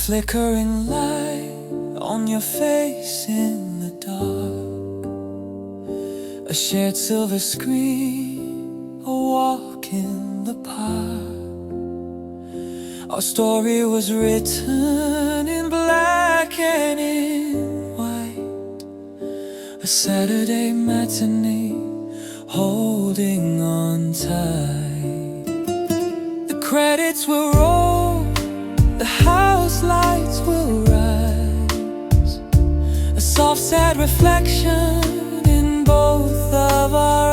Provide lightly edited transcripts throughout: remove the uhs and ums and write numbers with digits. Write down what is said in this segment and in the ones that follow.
flickering light on your face in the dark, a shared silver screen, a walk in the park. Our story was written in black and in white, a Saturday matinee holding on tight. The credits will roll, the house lights will rise, a soft sad reflection in both of our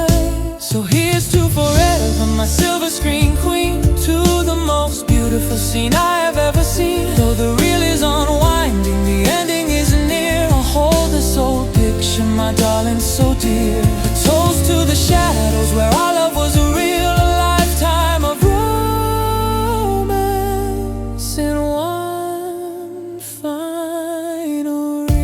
eyes. So here's to forever, my silver screen queen, to the most beautiful scene I have ever seen. Though the reel is unwinding, the ending is near, I'll hold this old picture, my darling, so dear. A toast to the shadows where our love was real, a lifetime of romance in one final reel.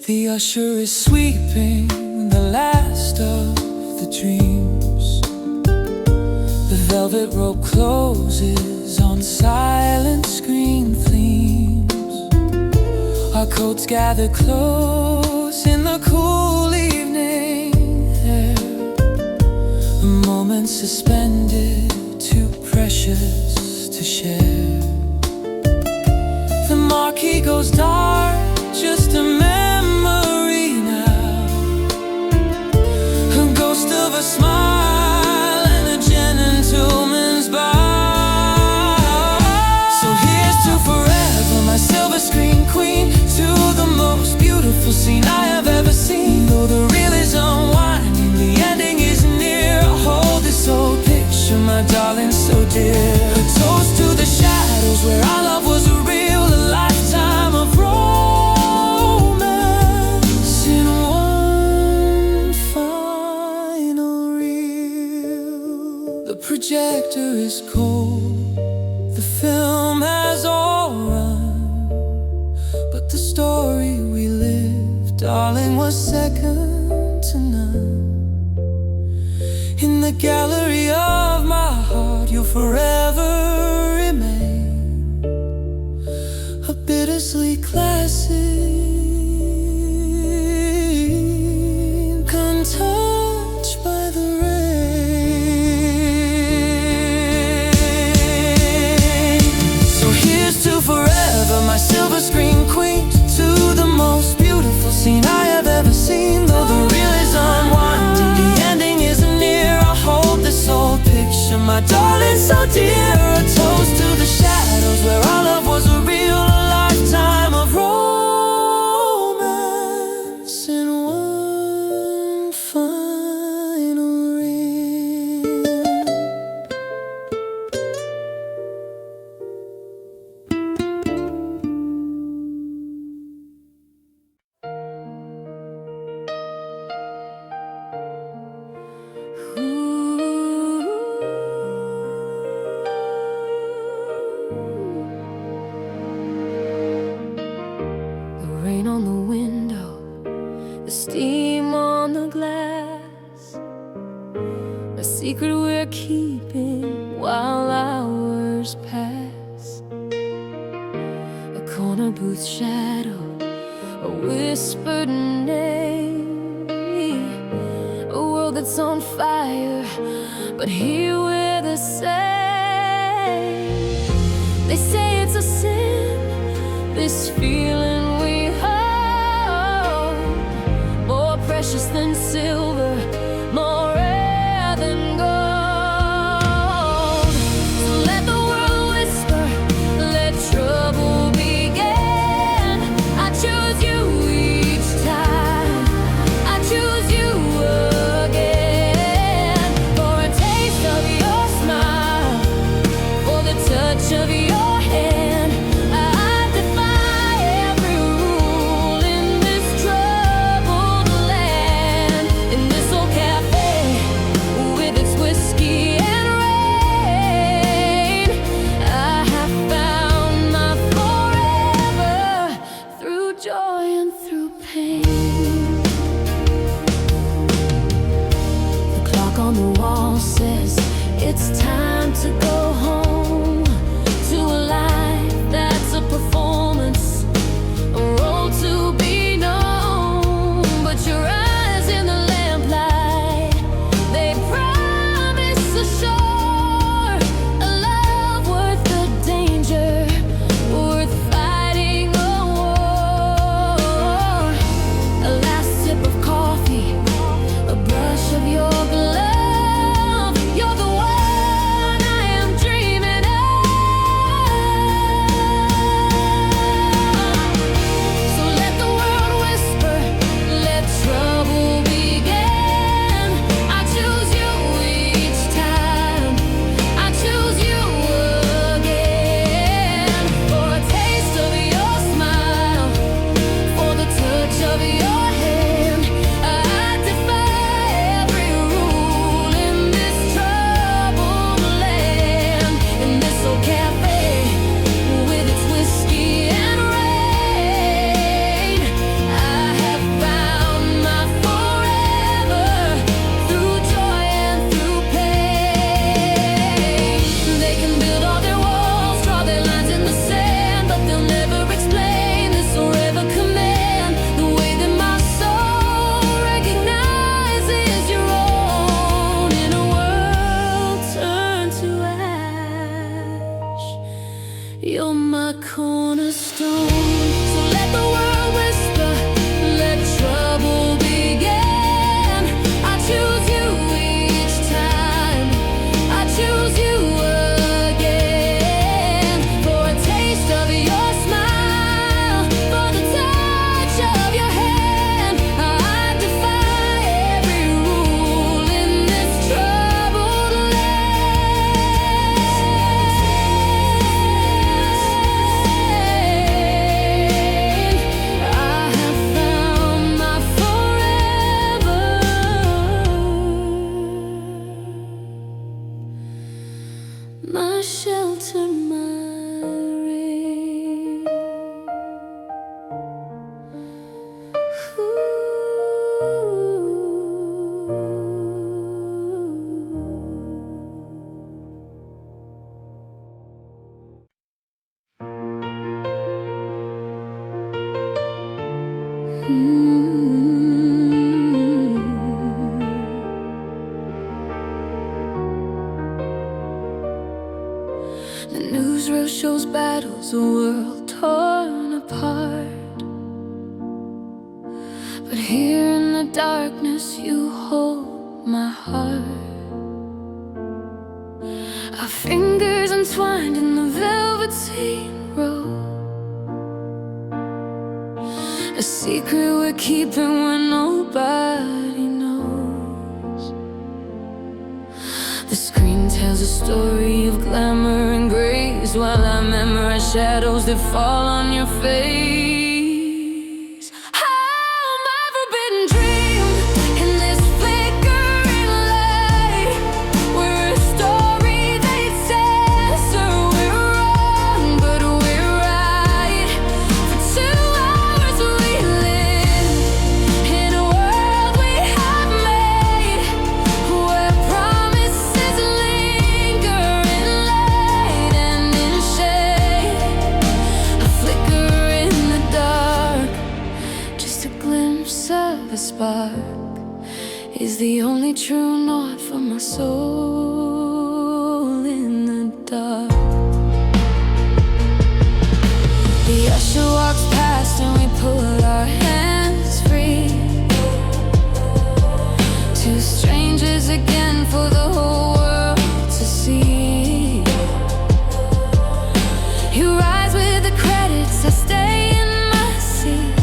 The usher is sweeping the last of the dreams. The velvet rope closes on silent screen themes. Our coats gather close in the cool evening air, a moment suspended, too precious to share. The marquee goes dark, just a memory now, a ghost of a smile and a gentleman's bow. So here's to forever, my silver screen queen, to the most beautiful scene I have ever seen. Though the reel is unwinding, the ending is near, I'll hold this old picture, my darling, so dear. A toast to the shadows where our love was real, a lifetime of romance in one final reel. The projector is cold, the film has all run, but the story we lived, darling, was second to none. In the gallery of my heart, you'll forever remain a bittersweet classic, untouched by the rain. So here's to forever, my silver screen queen, to the most beautiful scene I have ever seen. Though the reel is unwinding, the ending is near, I'll hold this old picture, my darling, so dear. A toast to the shadows where our love was real, a lifetime of romance in one final reel. The rain on the window, the steam on the glass, a secret we're keeping while hours pass. A corner booth shadow, a whispered name, a world that's on fire, but here we're the same. They say it's a sin, this feeling we hold, more precious than silver, more rare than gold. So let the world whisper, let trouble begin. I choose you each time, I choose you again, for a taste of your smile, for the touch of your hand. I defy every rule in this troubled land. And It's time to go home to a life that's a performance, a role to be known. But your eyes in the lamplight, they promise a shore, a love worth the danger, worth fighting a war. A last sip of coffee, a brush of your glove, you're the one I am dreaming of. So let the world whisper, let trouble begin. I choose you each time, I choose you again. For a taste of your smile, for the touch of your hand, I defy every rule in this troubled land. In this old cafe with its whiskey and rain, I have found my forever through joy and through pain. They can build all their walls, draw their lines in the sand, but they'll never explain this or ever command the way that my soul recognizes your own. In a world turned to ash, you're my cornerstone. So let the world whisper, let trouble begin. I choose you each time, I choose you again. For a taste of your smile, for the touch of your hand, I defy every rule in this troubled land. I have found my forever, my shelter, my ring. The newsreel shows battles, a world torn apart. But here in the darkness, you hold my heart. Our fingers entwined in the velveteen rope, a secret we're keeping when nobody knows. The screen tells a story of glamour and grace, while I memorize shadows that fall on your face. Oh, my forbidden dream in this flickering light. We're a story they censor. We're wrong, but we're right. For 2 hours we live in a world we have made, where promises linger in light and in shade. A flicker in the dark, just a glimpse of a spark, is the only true north for my soul in the dark. The usher walks past and we pull our hands free. Two strangers again for the whole world to see. You rise with the credits, I stay in my seat,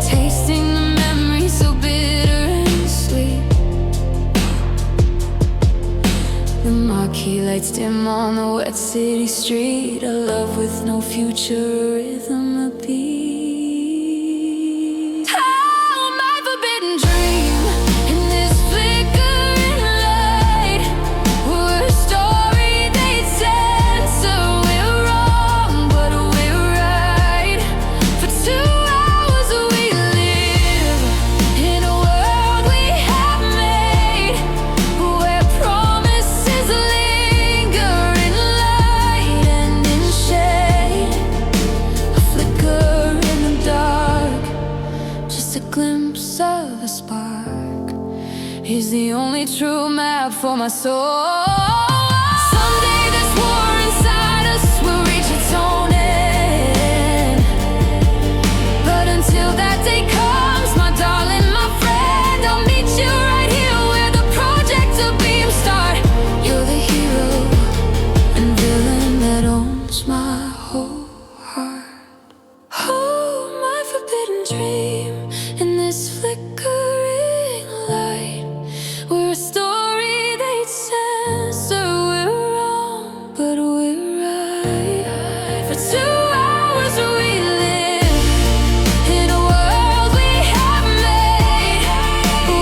tasting the memory so bitter and sweet. The marquee lights dim on the wet city street, a love with no future, a rhythm, a beat. Oh, my forbidden dream in this flickering light. We're a story they censor. We're wrong, but we're right. For 2 hours we live in a world we have made, glimpse of a spark. He's the only true map for my soul. Someday this war inside us will reach its own end, but until that day comes, my darling, my friend, I'll meet you right here where the projector beams start. You're the hero and villain that owns my whole heart. Oh, my forbidden dream in this flickering light. We're a story they'd censor. We're wrong, but we're right. For 2 hours we live in a world we have made,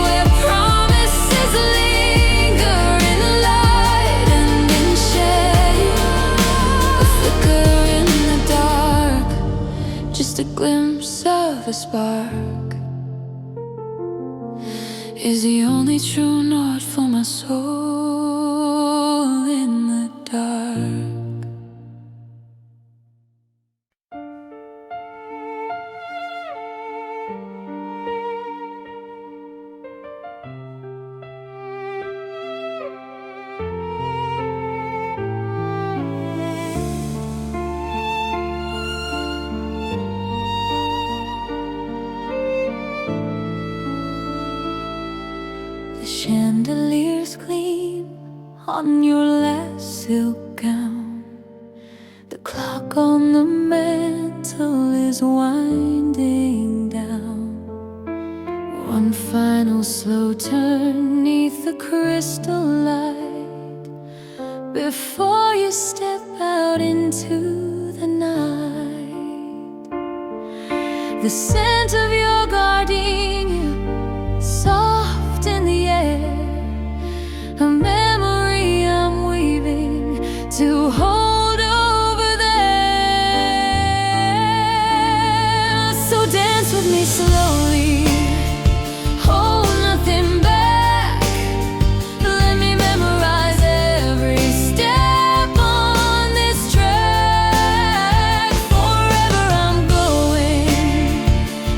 where promises linger in light and in shade. A flicker in the dark, just a glimpse of a spark, is the only true north for my soul in the dark. The chandeliers gleam on your last silk gown. The clock on the mantel is winding down. One final slow turn neath the crystal light before you step out into the night. The scent of your gardenia, soft in the air, a memory I'm weaving to hold over there. So dance with me slowly, hold nothing back. Let me memorize every step on this track. Forever I'm going,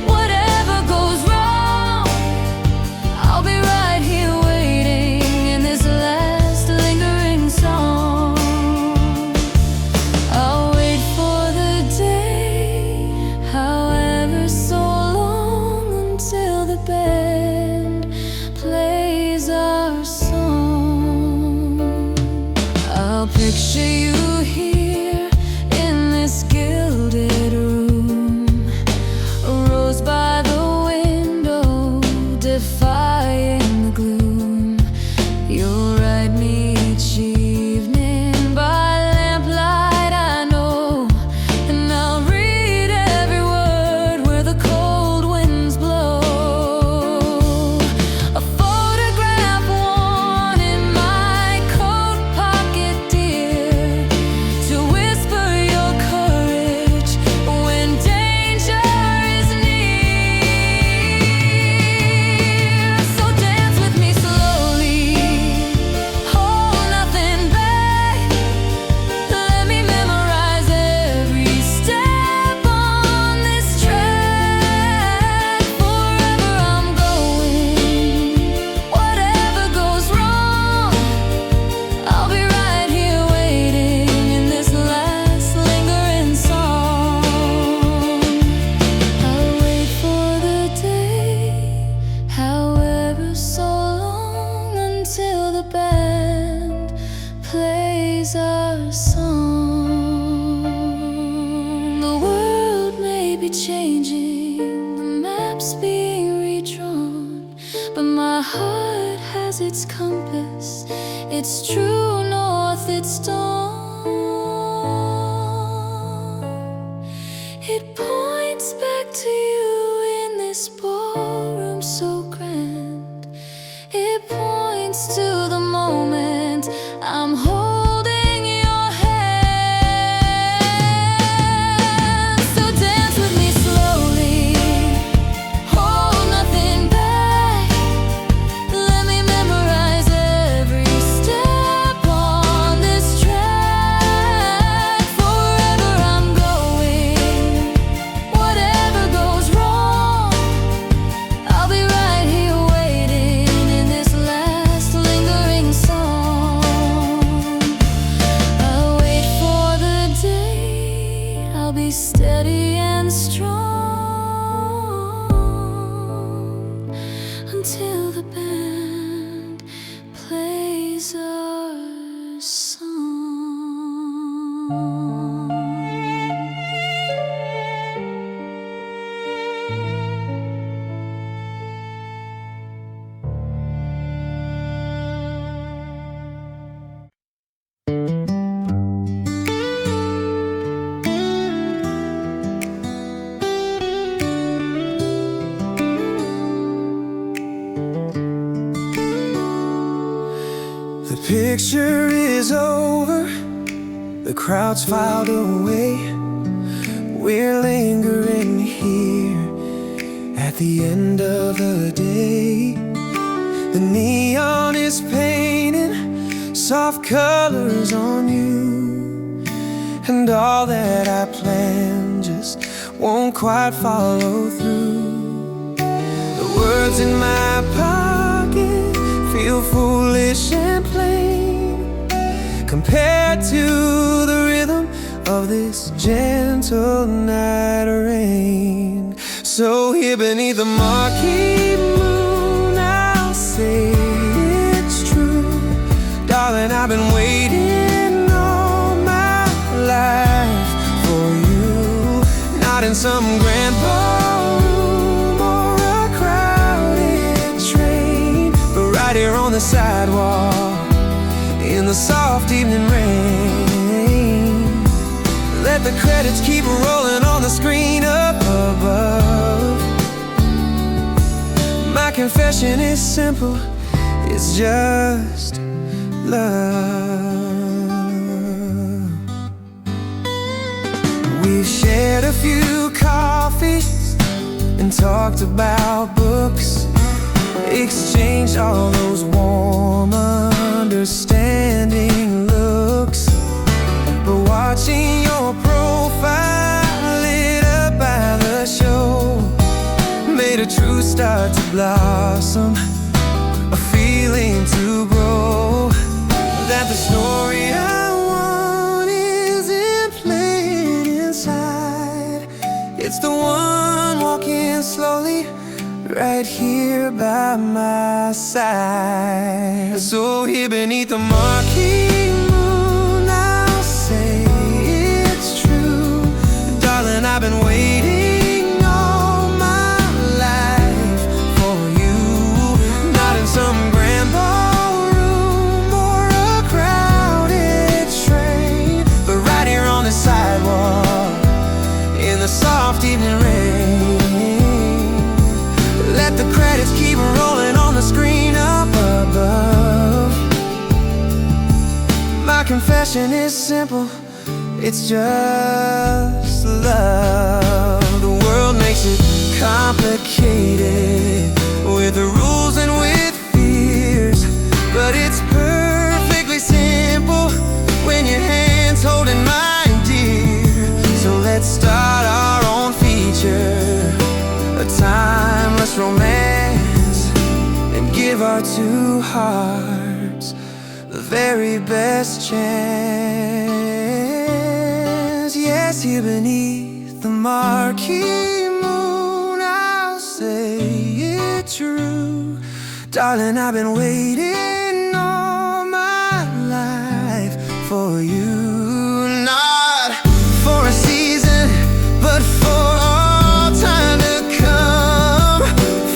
whatever goes wrong, I'll be right here waiting in this last lingering song. I'll wait for the day, however so long, until the band plays our song. I'll picture you here in this gilded room, a rose by the window, defying the gloom. You'll write me each evening by lamplight, I know, and I'll read every word where the cold winds blow. A photograph worn in my coat pocket, dear, to whisper your courage when danger is near. So dance with me slowly, hold nothing back. Let me memorize every step on this track. Forever I'm going, whatever goes wrong, I'll be right here waiting in this last lingering song. I'll wait for the day, however so long, until the band plays our song. The world may be changing, the maps being redrawn, but my heart has its compass, its true north, its dawn. It points back to you in this ballroom so grand. It points to the moment I'm holding your hand. So dance with me slowly, hold nothing back. Let me memorize every step on this track. until the band plays our song. The picture is over, the crowd's filed away. We're lingering here at the end of the day. The neon is painting soft colors on you, and all that I planned just won't quite follow through. The words in my pocket feel foolish and plain compared to the rhythm of this gentle night rain. So here beneath the marquee moon, I'll say it's true. Darling, I've been waiting all my life for you. Not in some grand ballroom or a crowded train, but right here on the sidewalk in the soft evening rain. Let the credits keep rolling on the screen up above. My confession is simple, it's just love. We've shared a few coffees and talked about books, exchanged all those warm understanding looks. But watching your profile lit up by the show made a true start to blossom, a feeling to grow. That the story I want isn't playing inside. It's the one walking slowly right here by my side. So here beneath the marquee moon, I'll say it's true. Darling, I've been waiting all my life for you. Not in some grand ballroom or a crowded train, but right here on the sidewalk in the soft evening rain. Let the credits keep rolling on the screen up above. My confession is simple, it's just love. The world makes it complicated with the rules and with fears, but it's perfectly simple when your hand's holding mine, dear. So let's start our own feature, a timeless romance, and give our two hearts the very best chance. Yes, here beneath the marquee moon, I'll say it's true. Darling, I've been waiting all my life for you. Not for a season, but for all time to come.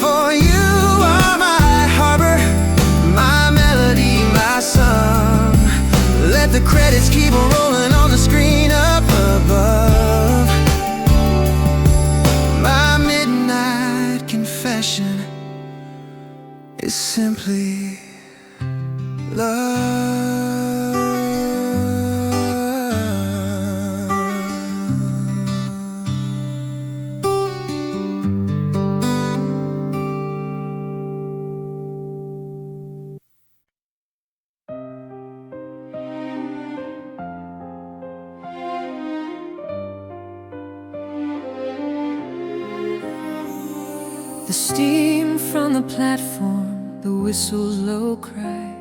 For you are my harbor, my melody, my song. Let the credits keep rolling on the screen up above. My midnight confession is simply love. The steam from the platform, the whistle's low cry,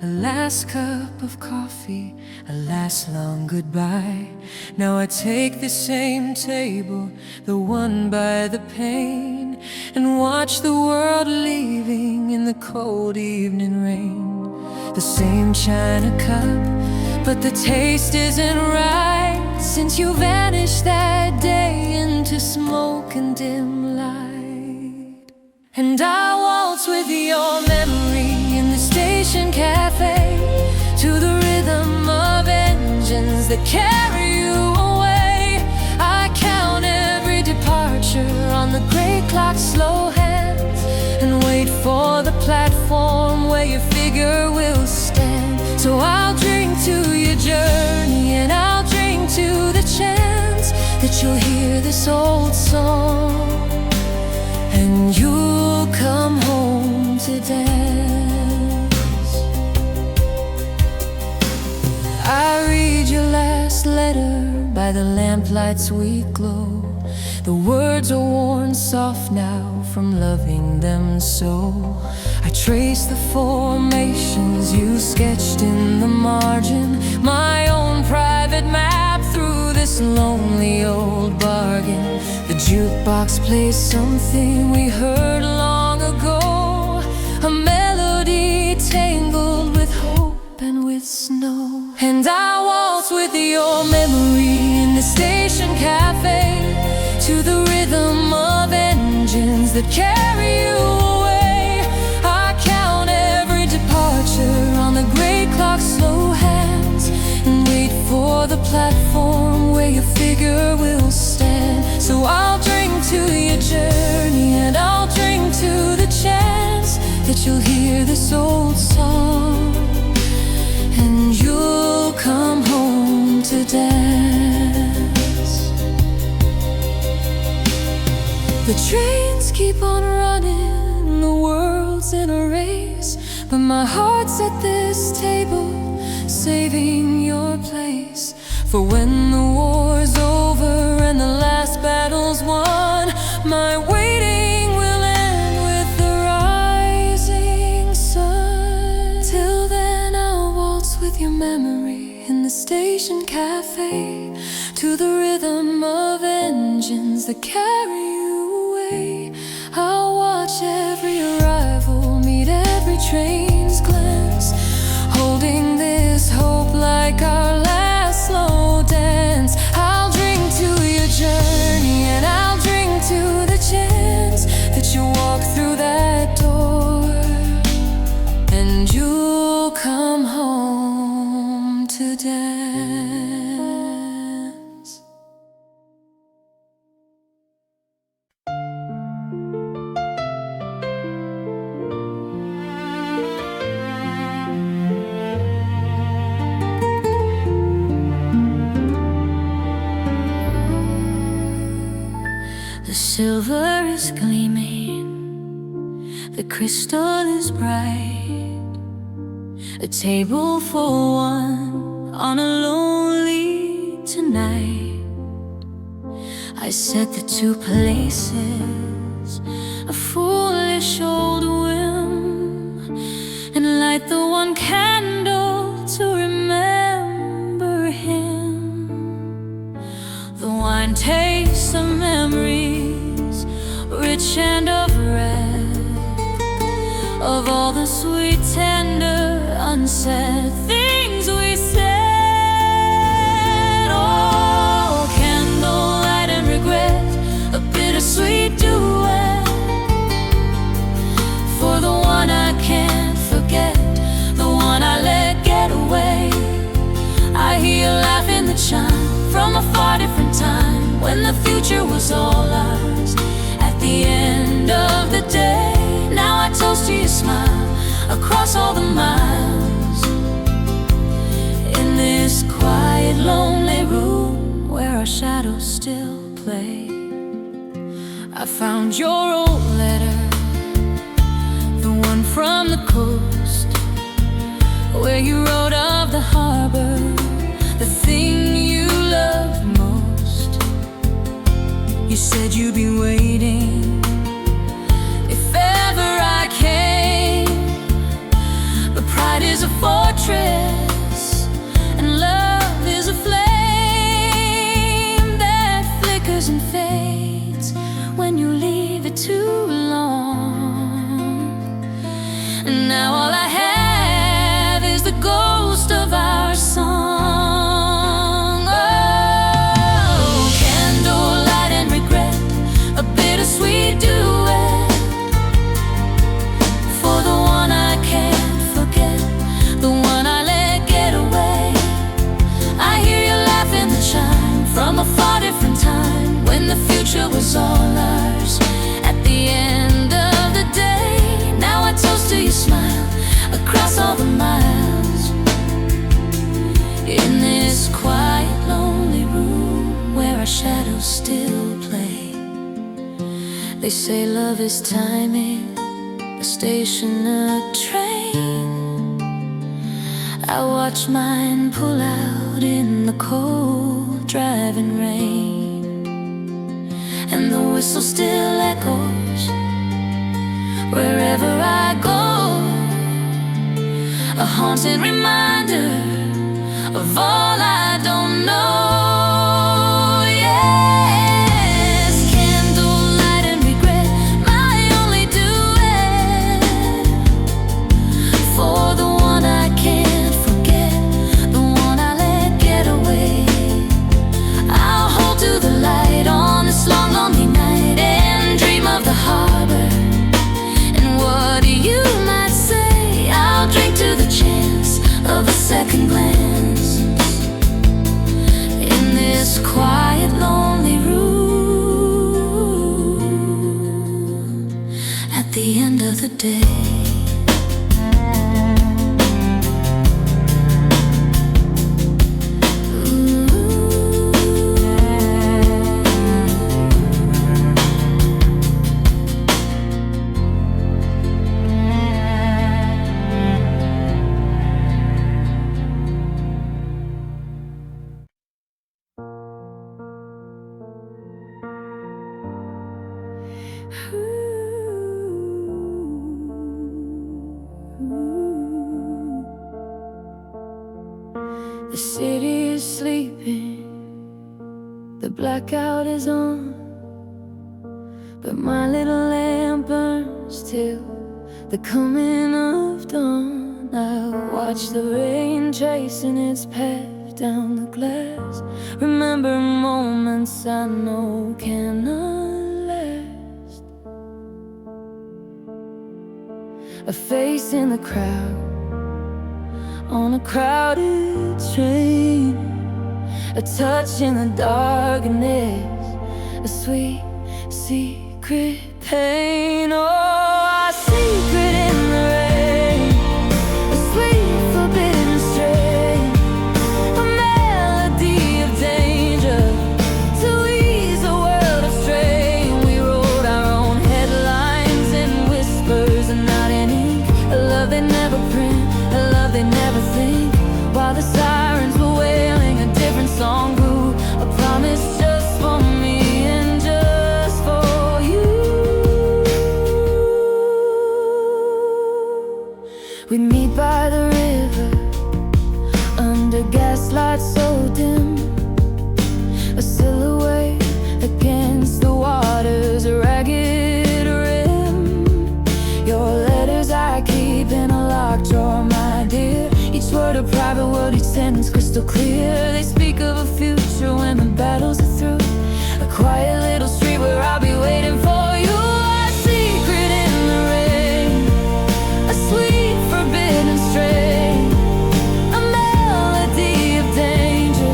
a last cup of coffee, a last long goodbye. Now I take the same table, the one by the pane, train and watch the world leaving in the cold evening rain. The same china cup, but the taste isn't right since you vanished that day into smoke and dim light. And I waltz with your memory in the station cafe to the rhythm of engines that carry you away. I count every departure on the gray clock's slow hands and wait for the platform where your figure will stand. So I'll drink to your journey and I'll drink to the chance that you'll hear this old song and you'll come home to dance. I read your last letter by the lamplight's weak glow. The words are worn soft now from loving them so. I trace the formations you sketched in the margin, my own private map through this lonely old bargain. The jukebox plays something we heard long ago, a melody tangled with hope and with snow. And I waltz with your memory in the station cafe to the rhythm of engines that carry you away. I count every departure on the gray clock's slow hands and wait for the platform where your figure will stand. So I'll drink to your journey and I'll drink to the chance that you'll hear this old song and you'll come home to dance. The trains keep on running, the world's in a race, but my heart's at this table, saving your place. For when the war's over and the last battle's won, my waiting will end with the rising sun. Till then I'll waltz with your memory in the station cafe to the rhythm of engines that carry you away. I'll watch every arrival, meet every train's glance, holding this hope like our last slow dance. I'll drink to your journey and I'll drink to the chance that you walk through that door and you'll come home to dance. The silver is gleaming, the crystal is bright, a table for one on a lonely tonight. I set the two places, a foolish old whim, and light the one candle to remember him. The wine tastes of memories, rich and of red, of all the sweet, tender, unsaid things we said. Oh, candlelight and regret, a bittersweet duet for the one I can't forget, the one I let get away. I hear you laugh in the chime from a far different time, when the future was all ours. At the end of the day, now I toast to your smile across all the miles, in this quiet, lonely room where our shadows still play. I found your old letter, the one from the coast, where you wrote of the harbor, the thing you loved most. You said you'd be waiting if ever I came, but pride is a fortress and love is a flame that flickers and fades when you leave it to And now all I have is the ghost of our song. Oh, candlelight and regret, a bittersweet duet for the one I can't forget, the one I let get away. I hear you laugh in the chime from a far different time, when the future was all ours. At the end of the day, now I toast to your smile across all the miles. In this quiet, lonely room where our shadows still play, they say love is timing, a station, a train. I watch mine pull out in the cold driving rain, and the whistle still echoes wherever I go, a haunting reminder of all I don't know. Yes, candlelight and regret, my only duet for the one I can't forget, the one I let get away. I'll hold to the light on this long, lonely night and dream of the harbor. And what you might say, I'll drink to the chance of a second glance in this quiet, lonely room at the end of the day. The city is sleeping, the blackout is on, but my little lamp burns till the coming of dawn. I watch the rain tracing its path down the glass, remember moments I know cannot last. A face in the crowd on a crowded train, a touch in the darkness, a sweet secret pain. Oh, a secret in the rain, a sweet forbidden strain, a melody of danger to ease a world of strain. We wrote our own headlines in whispers and not in ink, a love they never print, a love they never think. While the sirens were wailing, a different song grew, a promise just for me and just for you. We'd meet by the river, under gaslight so dim, a silhouette against the water's ragged rim. Your letters I keep in a locked drawer, my dear, each word a private word, each sentence crystal clear. They speak of a future when the battles are through, a quiet little street where I'll be waiting for you. A secret in the rain, a sweet forbidden strain, a melody of danger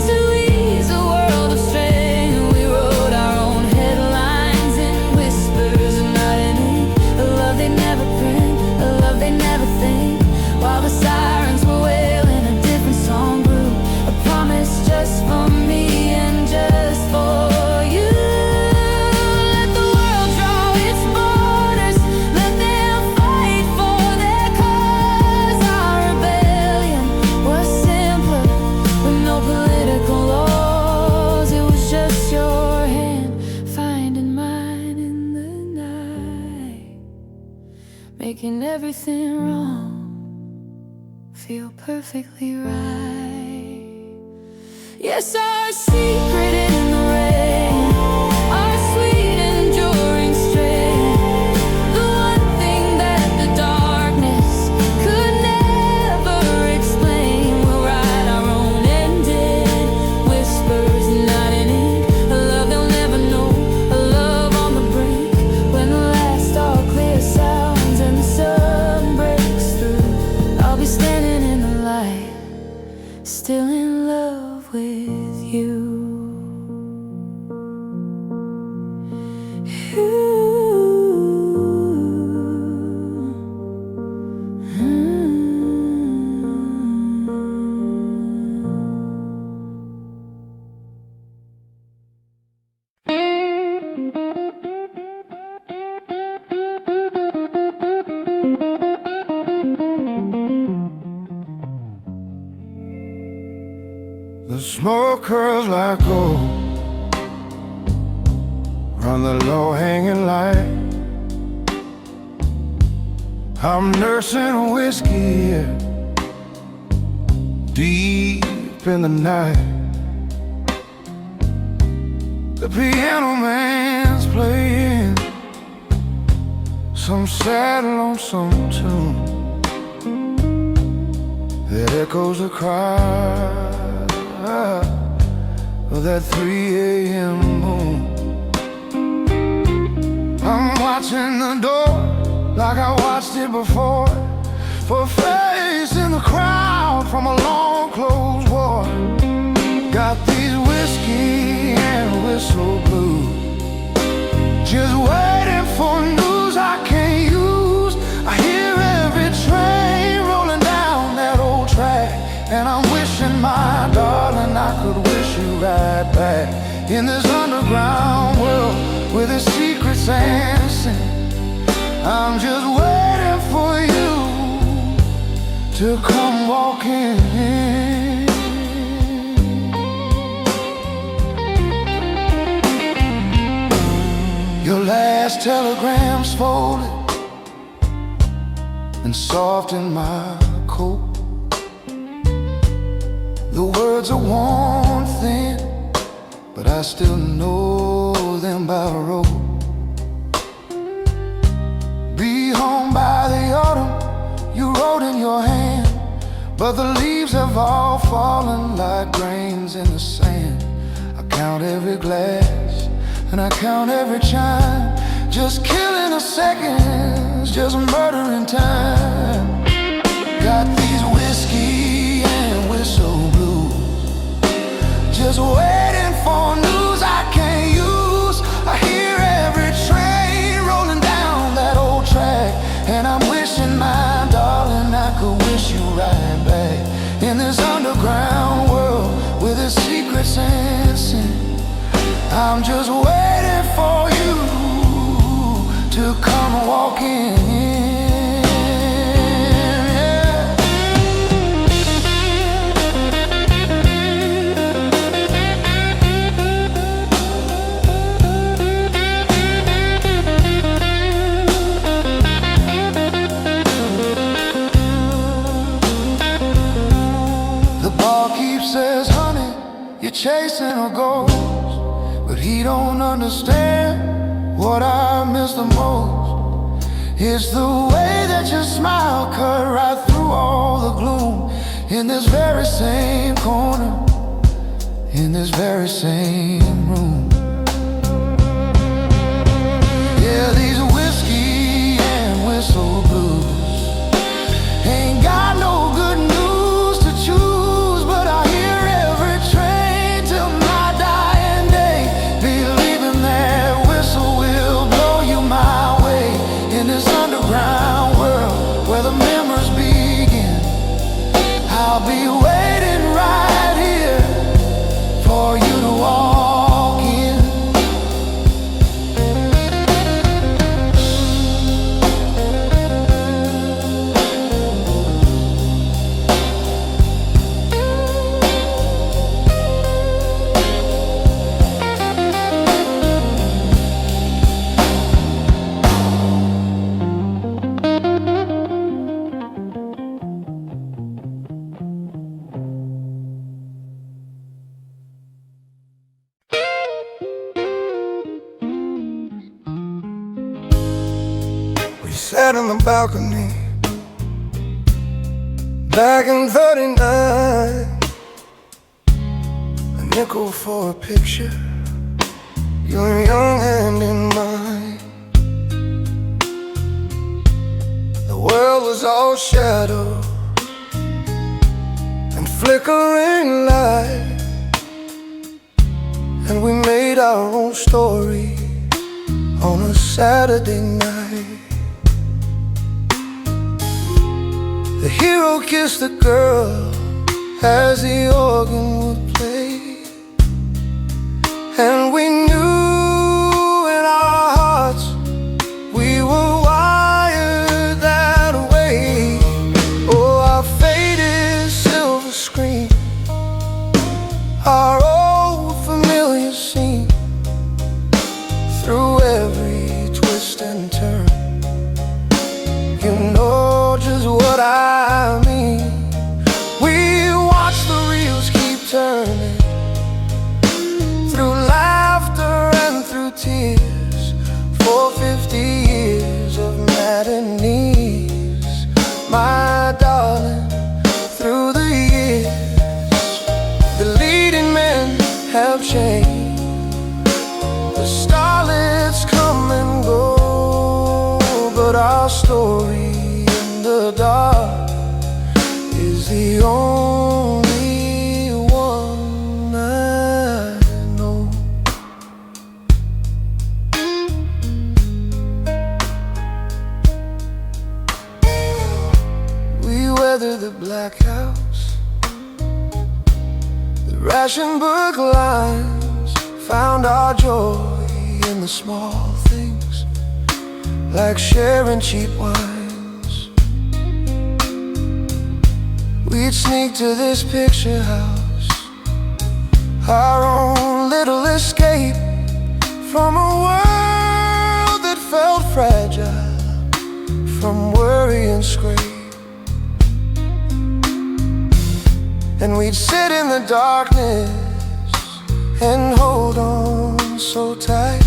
to ease a world of strain. We wrote our own headlines in whispers and not in ink, a love they never print, a love they never think. While the sirens were wailing, a different song grew, a promise just for me and just for you. Let the world draw its borders, let them fight for their cause. Our rebellion was simpler, with no political laws. It was just your hand finding mine in the night, making everything wrong feel perfectly right. Yes, our secret in the rain, our sweet enduring strain, the one thing that the dark more curls like gold, run the low-hanging light. I'm nursing whiskey here, deep in the night. The piano man's playing some sad, lonesome tune that echoes the cry of that 3 a.m. moon. I'm watching the door like I watched it before, for a face in the crowd from a long closed war. Got these whiskey and whistle blues, just waiting for news I can't use. I hear every train rolling down that old track, and I'm wishing, my darling, I could wish you right back in this underground world with its secrets and sin. I'm just waiting for you to come walking in. Your last telegram's folded and soft in my coat. The words are worn thin, but I still know them by rote. Be home by the autumn, you wrote in your hand, but the leaves have all fallen like grains in the sand. I count every glass and I count every chime, just killing the seconds, just murdering time. Got these whiskey and whistle blues, just waiting for news I can't use. I hear every train rolling down that old track, and I'm wishing, my darling, I could wish you right back in this underground world with its secrets and sin. I'm just waiting for you to come walking in. The barkeep says, honey, you're chasing a ghost, but he don't understand what I miss the most. It's the way that your smile cut right through all the gloom in this very same corner, in this very same room. Yeah, these whiskey and whistle blues ain't got no good news to choose, but I hear every train till my dying day, believing that whistle will blow you my way in this underground world where the memories begin. I'll be waiting right here for you to walk in. We sat on the balcony back in '39, a nickel for a picture, your young hand in mine. The world was all shadow and flickering light, and we made our own story on a Saturday night. The hero kissed the girl as the organ would play, and we knew in our hearts we were wired that way. Oh, our faded silver screen, our my darling. Through the years, the leading men have changed. The starlets come and go, but our story in the dark is the only one I know. We weather the black house, the ration book lines, found our joy in the small things, like sharing cheap wines. We'd sneak to this picture house, our own little escape from a world that felt fragile, from worry and scrape. And we'd sit in the darkness and hold on so tight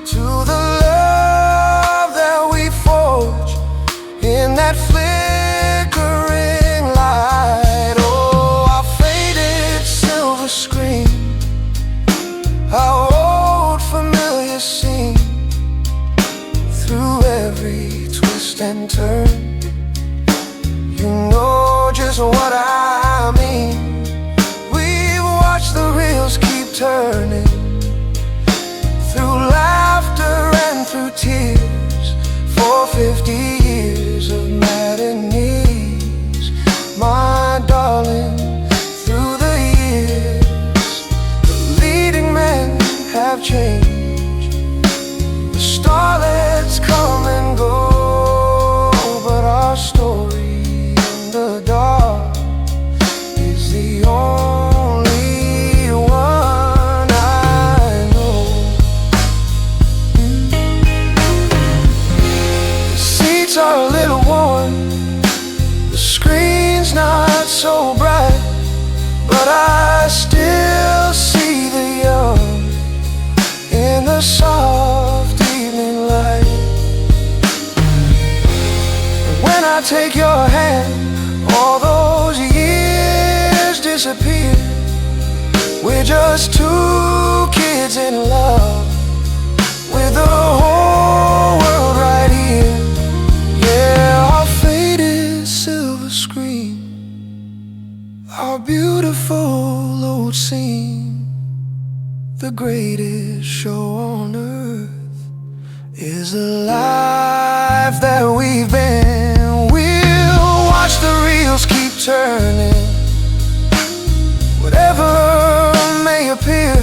to the love that we forged in that flickering light. Oh, our faded silver screen, our old familiar scene, through every twist and turn. You know just what I mean. We've watched the reels keep turning, through laughter and through tears, for 50 years of matinees, my darling. Through the years, the leading men have changed. The starlets come and go, but our story in the dark is the only one I know. The seats are a little worn, the screen's not so bright, but I still see the young in the soft evening light. When I take your hand, all those years disappear. We're just two kids in love, with the whole world right here. Yeah, our faded silver screen, our beautiful old scene. The greatest show on earth is the life that we've been. We'll watch the reels keep turning, whatever may appear.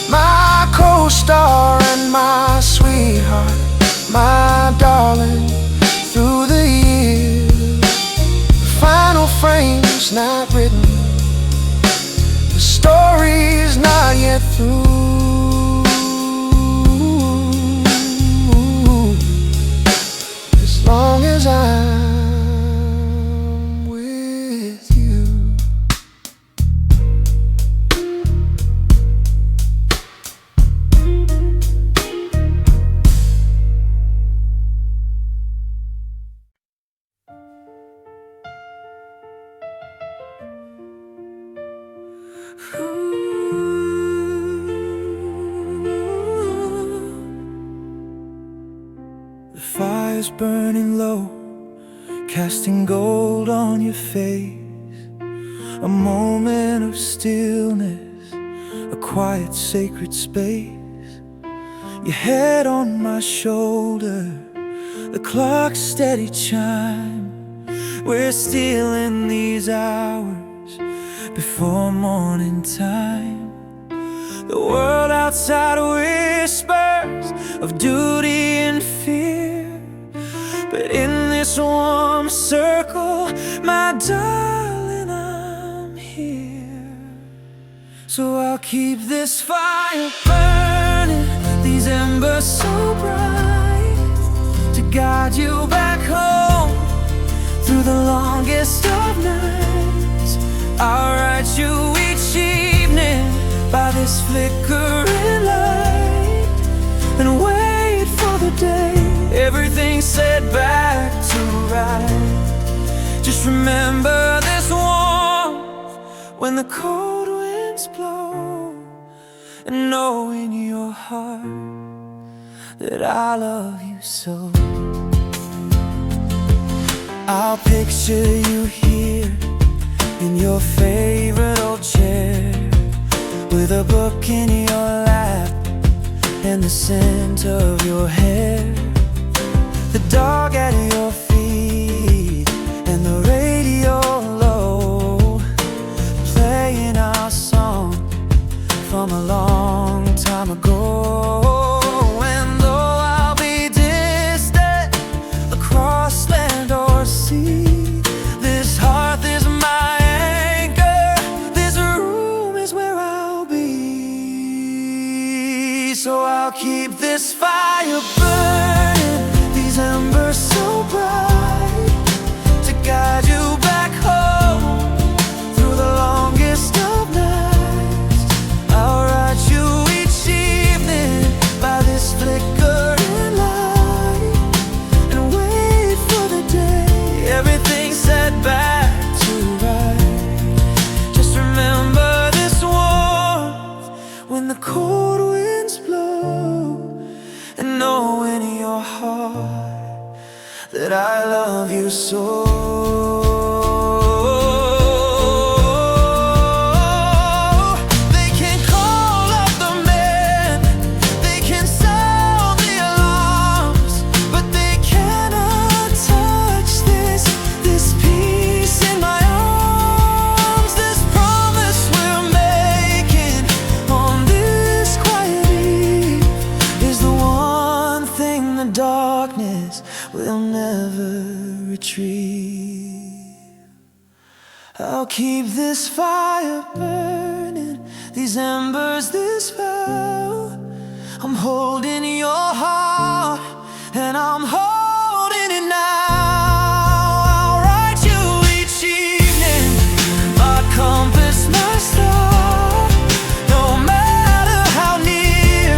My co-star and my sweetheart, my darling. Through the years, the final frame's not written, the story's not yet through. As long as I'm with you. The fire's burning low, casting gold on your face. A moment of stillness, a quiet sacred space. Your head on my shoulder, the clock's steady chime. We're still in these hours before morning time. The world outside whispers of duty and fear, but in this warm circle, my darling, I'm here. So I'll keep this fire burning, these embers so bright, to guide you back home through the longest of nights. I'll write you each evening by this flickering light, and wait for the day everything's set back to right. Just remember this warmth when the cold winds blow, and know in your heart that I love you so. I'll picture you here in your favorite old chair, with a book in your lap and the scent of your hair, the dog at your feet and the radio low, playing our song from a long time ago. And though I'll be distant across land or sea, this hearth is my anchor, this room is where I'll be. So I'll keep this fire burning, these embers so bright, to guide you back home through the longest of nights. I'll write you each evening by this flickering light, and wait for the day everything's set back to right. Just remember this warmth when the cold winds blow, and know in your heart that I love you so. They can call up the men, they can sound the alarms, but they cannot touch this peace in my arms. This promise we're making on this quiet eve is the one thing the darkness will never retrieve. I'll keep this fire burning, these embers this vow. I'm holding your heart, and I'm holding it now. I'll write you each evening, my compass, my star. No matter how near,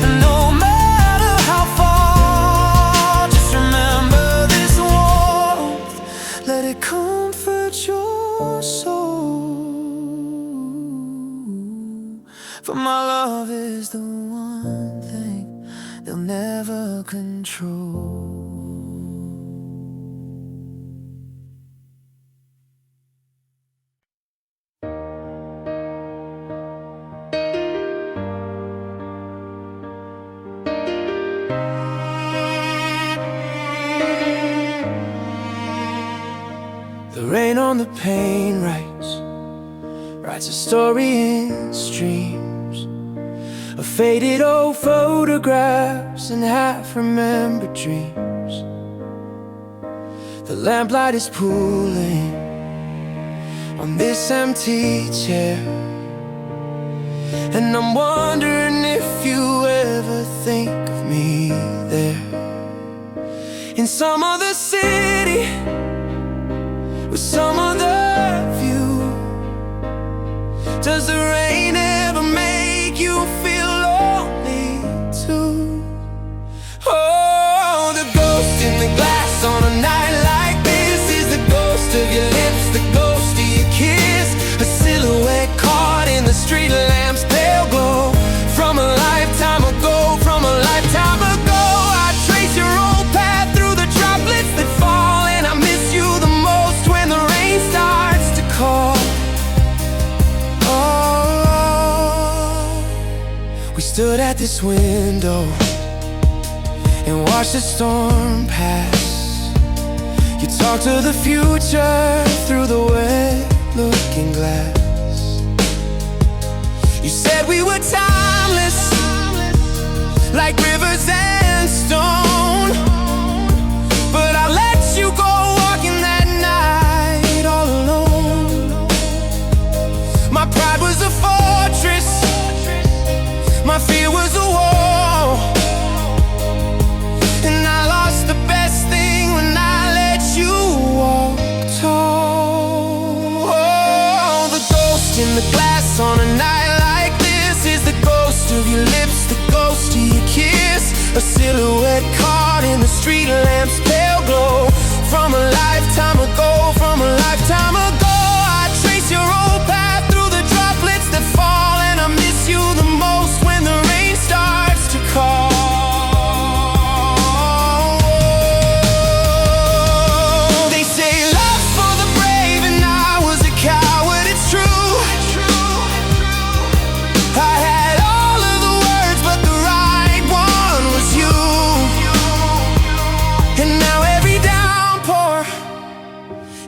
and no matter how far, just remember this warmth, let it comfort your soul. For my love is the one thing they'll never control. The rain on the pane writes a story in streams of faded old photographs and half-remembered dreams. The lamplight is pooling on this empty chair, and I'm wondering if you ever think of me there, in some other city with some other view. Does the rain ever make you feel lonely too? Oh, the ghost in the glass on a night like this is the ghost of your lips, the ghost of your kiss, a silhouette caught in the street lamp's pale glow. From a lifetime ago, from a lifetime ago, I trace your old path through the droplets that fall, and I miss you the most when the rain starts to call. We stood at this window and watched the storm pass. You talked to the future through the wet-looking glass. You said we were timeless, like rivers and stone, but I let you go walking that night all alone. My pride was a fortress, my fear was a wall, and I lost the best thing when I let you walk tall. Oh, the ghost in the glass on a night like this is the ghost of your lips, the ghost of your kiss, a silhouette caught in the street lamp's pale glow. From a lifetime ago,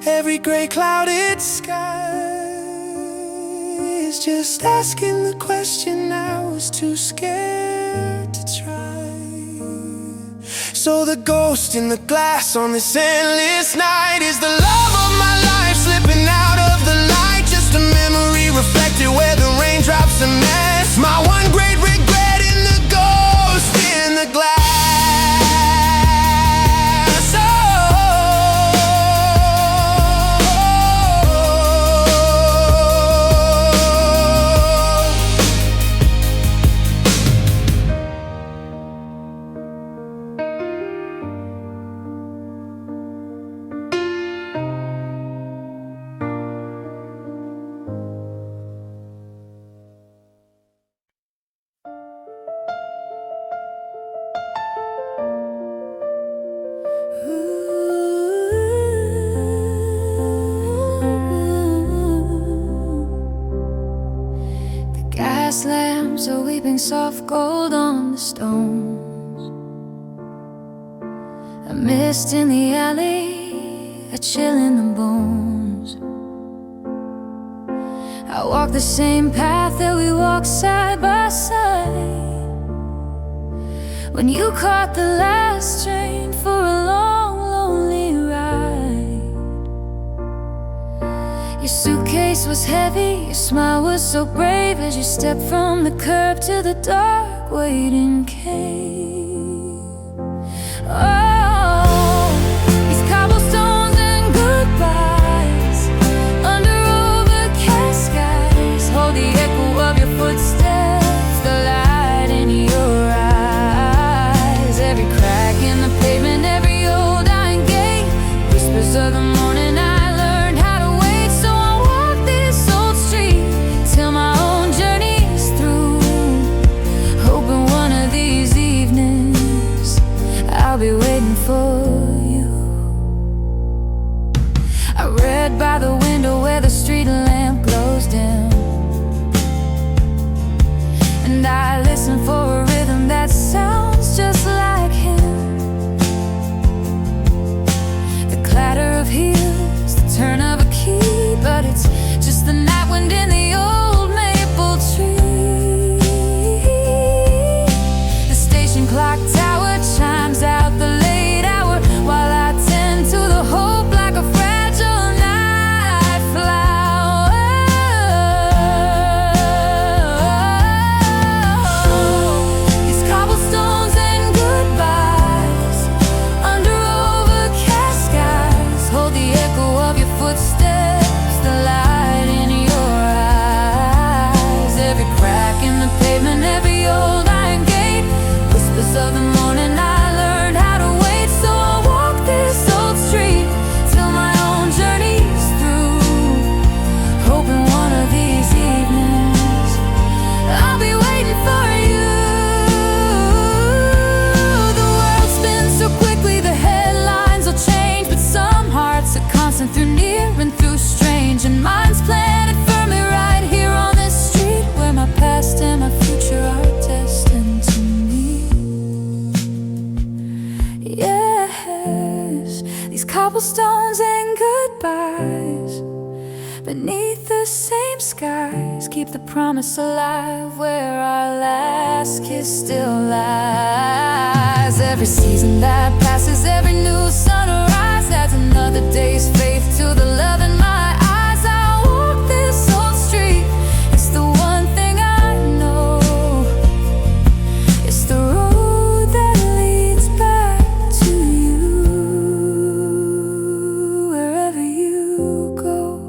every gray clouded sky is just asking the question I was too scared to try. So the ghost in the glass on this endless night is the love of my life slipping out of the light. Just a memory reflected where the raindrops are mess. My one great regret in the ghost in the glass. Gas lamps are weeping soft gold on the stones. A mist in the alley, a chill in the bones. I walk the same path that we walked side by side when you caught the last train for a long, lonely ride. Your suitcase was heavy, your smile was so brave as you stepped from the curb to the dark waiting cave. Oh, these cobblestones and goodbyes under overcast skies hold the echo of your footsteps, the light in your eyes. Every crack in the pavement, every old iron gate, whispers of the morning. I'll be waiting for you. I read by the window where the street lamp glows dim, and I listen for a rhythm that sounds just like him. The clatter of heels, the turn of a key, but it's just the night wind in the old maple tree. The station clock tower chimes out the late hour while I tend to the hope like a fragile night flower. These cobblestones and goodbyes under overcast skies hold the echo of your footsteps, the light in your eyes. Every crack in the pavement, every old iron gate, whispers of the morning. I learned how to wait, so I walk this old street till my own journey's through, hoping one of these evenings I'll be waiting for you. The world spins so quickly, the headlines will change, but some hearts are constant through near and through strange, and mine's planted firmly right here on this street where my past and my future are destined to meet. Yes, these cobblestones and goodbyes beneath the same skies keep the promise alive where our last kiss still lies. Every season that passes, every new sunrise adds another day's faith to the love in my eyes. I walk this old street, it's the one thing I know. It's the road that leads back to you, wherever you go.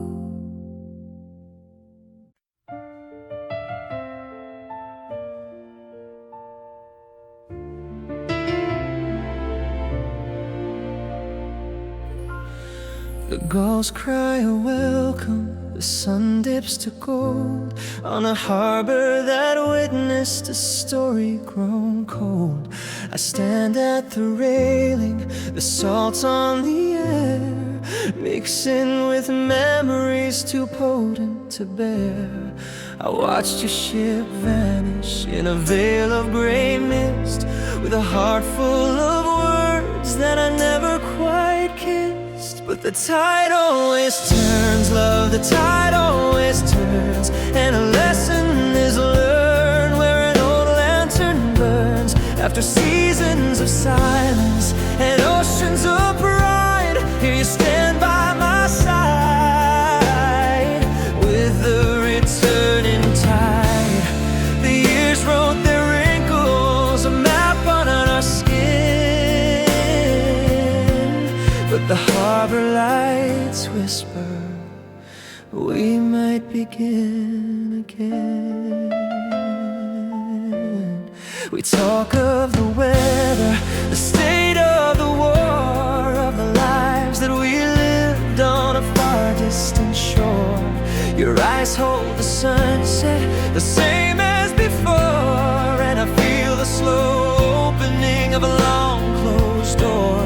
The gulls cry a welcome, the sun dips to gold on a harbor that witnessed a story grown cold. I stand at the railing, the salt's on the air, mixing with memories too potent to bear. I watched your ship vanish in a veil of gray mist, with a heart full of words that I never quite kissed. But the tide always turns, love, the tide always turns. And a lesson is learned where an old lantern burns. After seasons of silence and oceans of pride, here you stand by my side. With the returning tide, the years wrote their wrinkles, a map on our skin. But the harbor lights whisper, we might begin again. We talk of the weather, the state of the war, of the lives that we lived on a far distant shore. Your eyes hold the sunset, the same as before, and I feel the slow opening of a long closed door.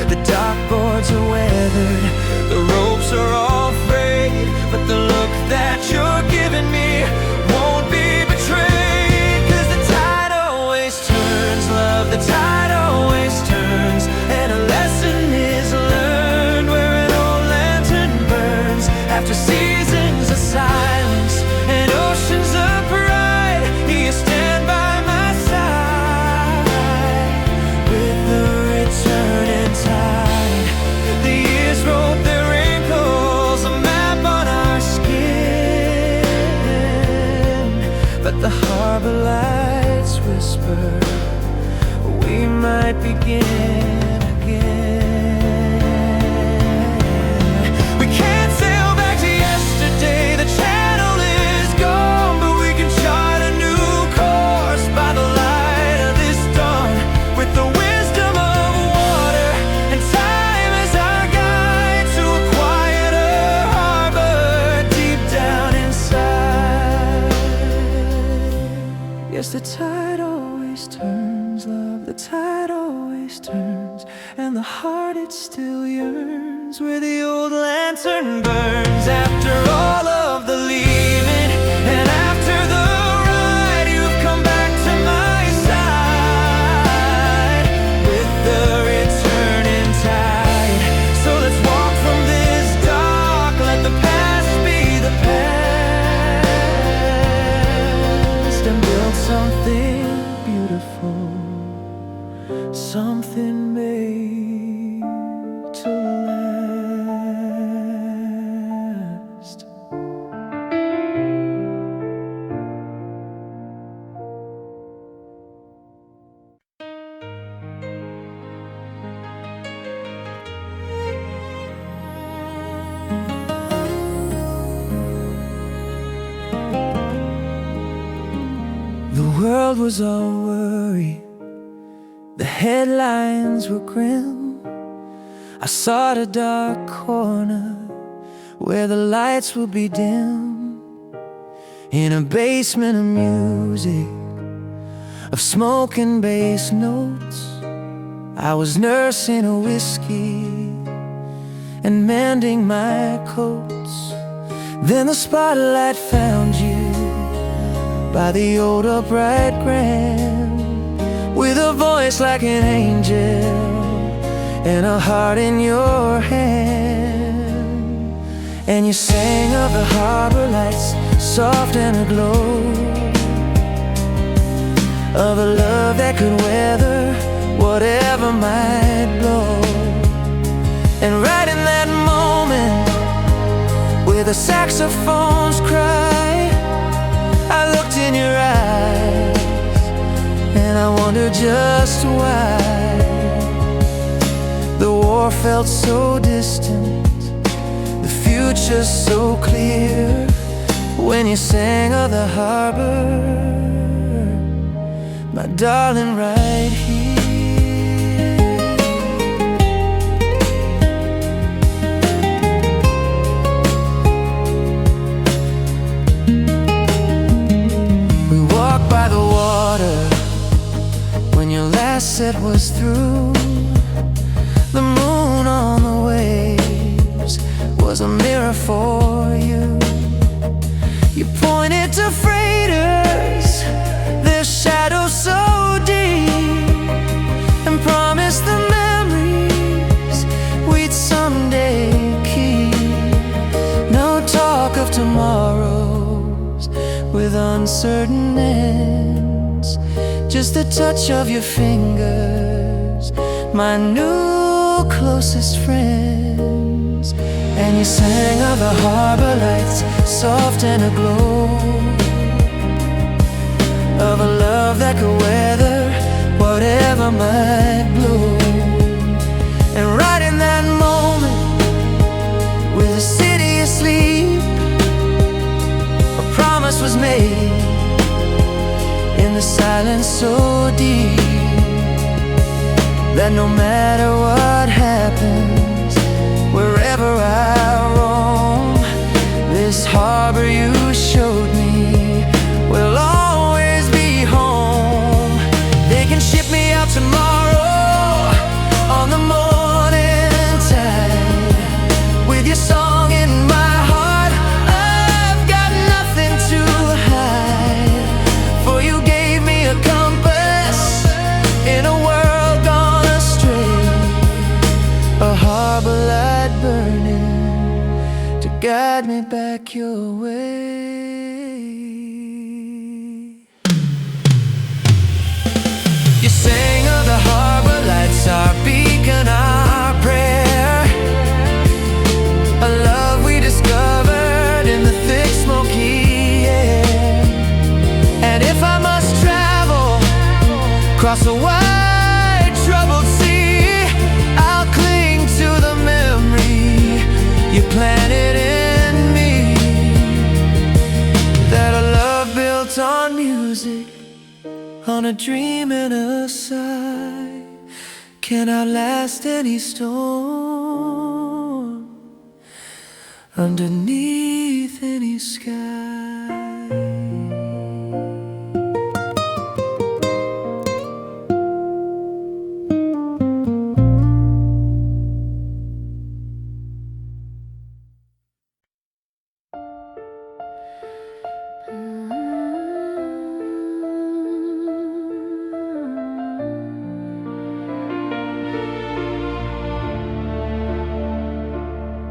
The dock boards are weathered, the ropes are all frayed, but the look that you're giving me won't be betrayed. 'Cause the tide always turns, love, the tide always turns. And a lesson is learned where an old lantern burns. After seasons of silence and oceans of pride, you stand by my side. With the returning tide, the years wrote their wrinkles, a map on our skin. But the harbor lights whisper, we might begin again. We can't sail back to yesterday, the channel is gone, but we can chart a new course by the light of this dawn. With the wisdom of water and time as our guide to a quieter harbor deep down inside. Yes, the tide always turns, love, the tide always turns. And the heart, it still yearns where the old lantern burns. After all of the leaving and after the ride, you've come back to my side. With the returning tide, so let's walk from this dock, let the past be the past, and build something beautiful, something made to last. The world was all worry, the headlines were grim. I sought a dark corner where the lights would be dim. In a basement of music, of smoke and bass notes, I was nursing a whiskey and mending my coats. Then the spotlight found you by the old upright grand, with a voice like an angel and a heart in your hand. And you sang of the harbor lights, soft and aglow, of a love that could weather whatever might blow. And right in that moment, where the saxophones cry, I looked in your eyes and I wondered just why. The war felt so distant, the future so clear, when you sang of the harbor, my darling, right here. We walked by the water when your last set was through. The moon on the waves was a mirror for you. You pointed to freighters, their shadows so deep, certain ends. Just the touch of your fingers, my new closest friends. And you sang of the harbor lights, soft and aglow, of a love that could weather whatever might blow. And right in that moment, with the city asleep, a promise was made in the silence so deep, that no matter what happens, wherever I roam, this harbor you showed me will always be home. They can ship me out tomorrow on the morning tide, with your song in my heart. I've got nothing to hide, for you gave me a compass in a world gone astray, a harbor light burning to guide me back your way. You sang of the harbor lights, our beacon, our prayer, a love we discovered in the thick smoky air. And if I must travel across a wide troubled sea, I'll cling to the memory you planted in me, that a love built on music, on a dream and a sigh, can outlast any storm, underneath any sky.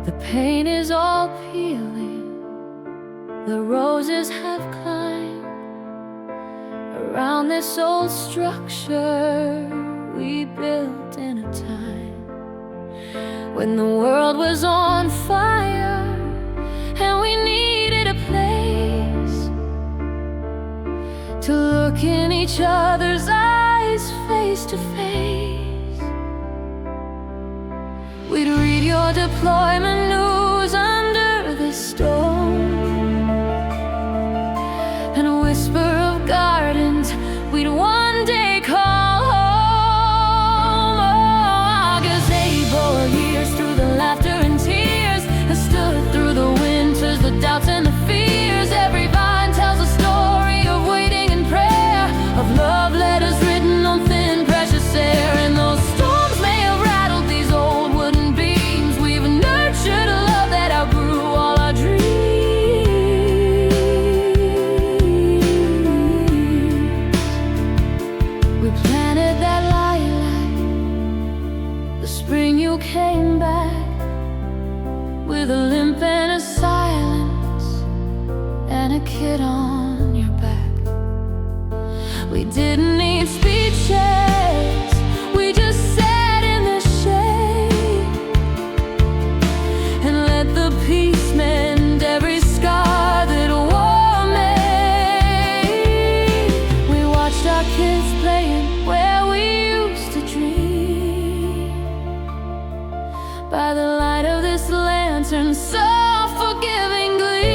The paint is all peeling, the roses have climbed around this old structure we built in a time when the world was on fire and we needed a place to look in each other's eyes face to face. We'd read your deployment news under the storm, and a whisper of gardens we'd one day call home. Oh, 'cause they bore years through the laughter and tears, and stood through the winters, the doubts and the fears. Every vine tells a story of waiting and prayer, of love letters written on thin precious air. And those storms may have rattled these old wooden beams, we've nurtured a love that outgrew all our dreams. We planted that lilac the spring you came back, with a limp and a silence and a kid on your back. We didn't need speeches, we just sat in the shade and let the peace mend every scar that war made. We watched our kids playing where we used to dream, by the light of this lantern, soft forgiving gleam.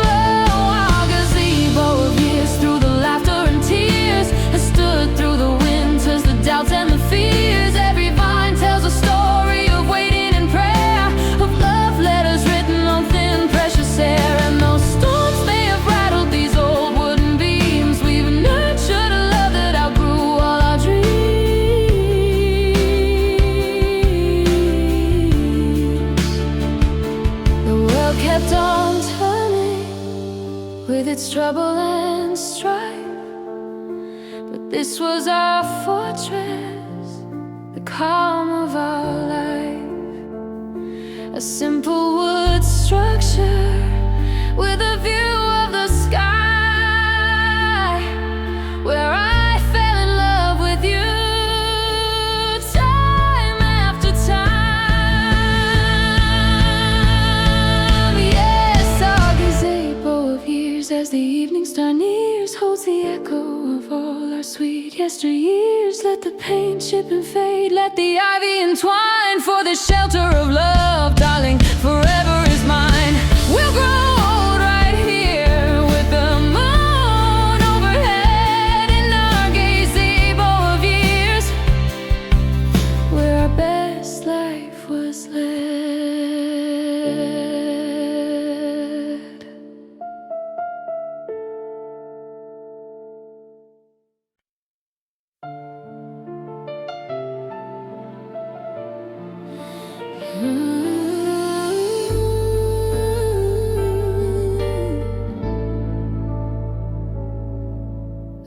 Oh, a gazebo of years through the laughter and tears, has stood through the winters, the doubts and the fears. Every vine tells a story of waiting and prayer, of love letters written on thin precious air. And those storms may have rattled these old wooden beams, we've nurtured a love that outgrew all our dreams. The world kept on turning with its trouble and strife, but this was our fortress, the calm of our life. A simple wood structure with a view of the sky. yesteryears. Let the paint chip and fade, let the ivy entwine for the shelter of love, darling, forever is mine. We'll grow old right here with the moon overhead in our gazebo of years, where our best life was led.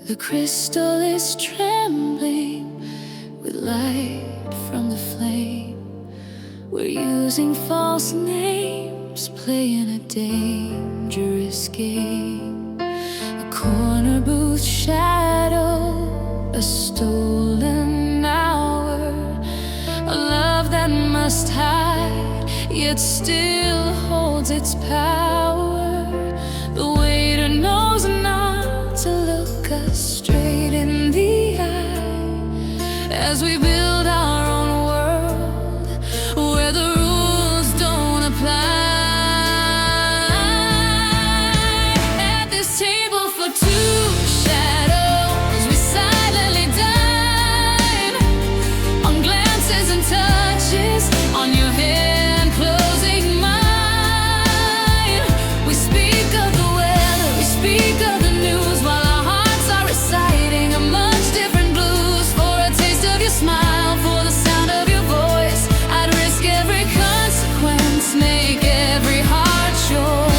The crystal is trembling with light from the flame. We're using false names, playing a dangerous game. A corner booth shadow, a stolen hour, a love that must hide, yet still holds its power. The waiter knows not to look us straight in the eye as we build our own world where the rules don't apply. At this table for two shadows, we silently dine on glances and touches, on your hand closing mine. We speak of the weather, we speak of the news, while our hearts are reciting a much different blues. For a taste of your smile, for the sound of your voice, I'd risk every consequence, make every hard choice.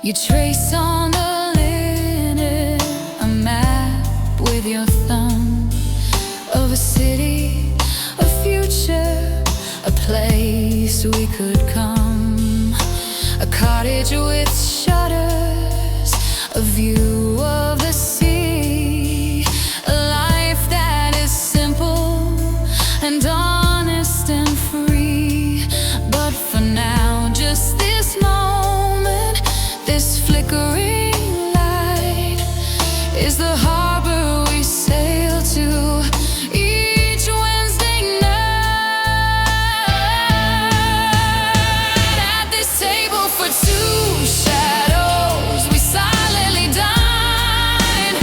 You trace on the linen a map with your thumb of a city, a future, a place we could come. A cottage with shutters, a view of the sea, a life that is simple and honest and free. But for now, just this moment, this flickering light is the harbor we sail to each Wednesday night. At this table for two shadows, we silently dine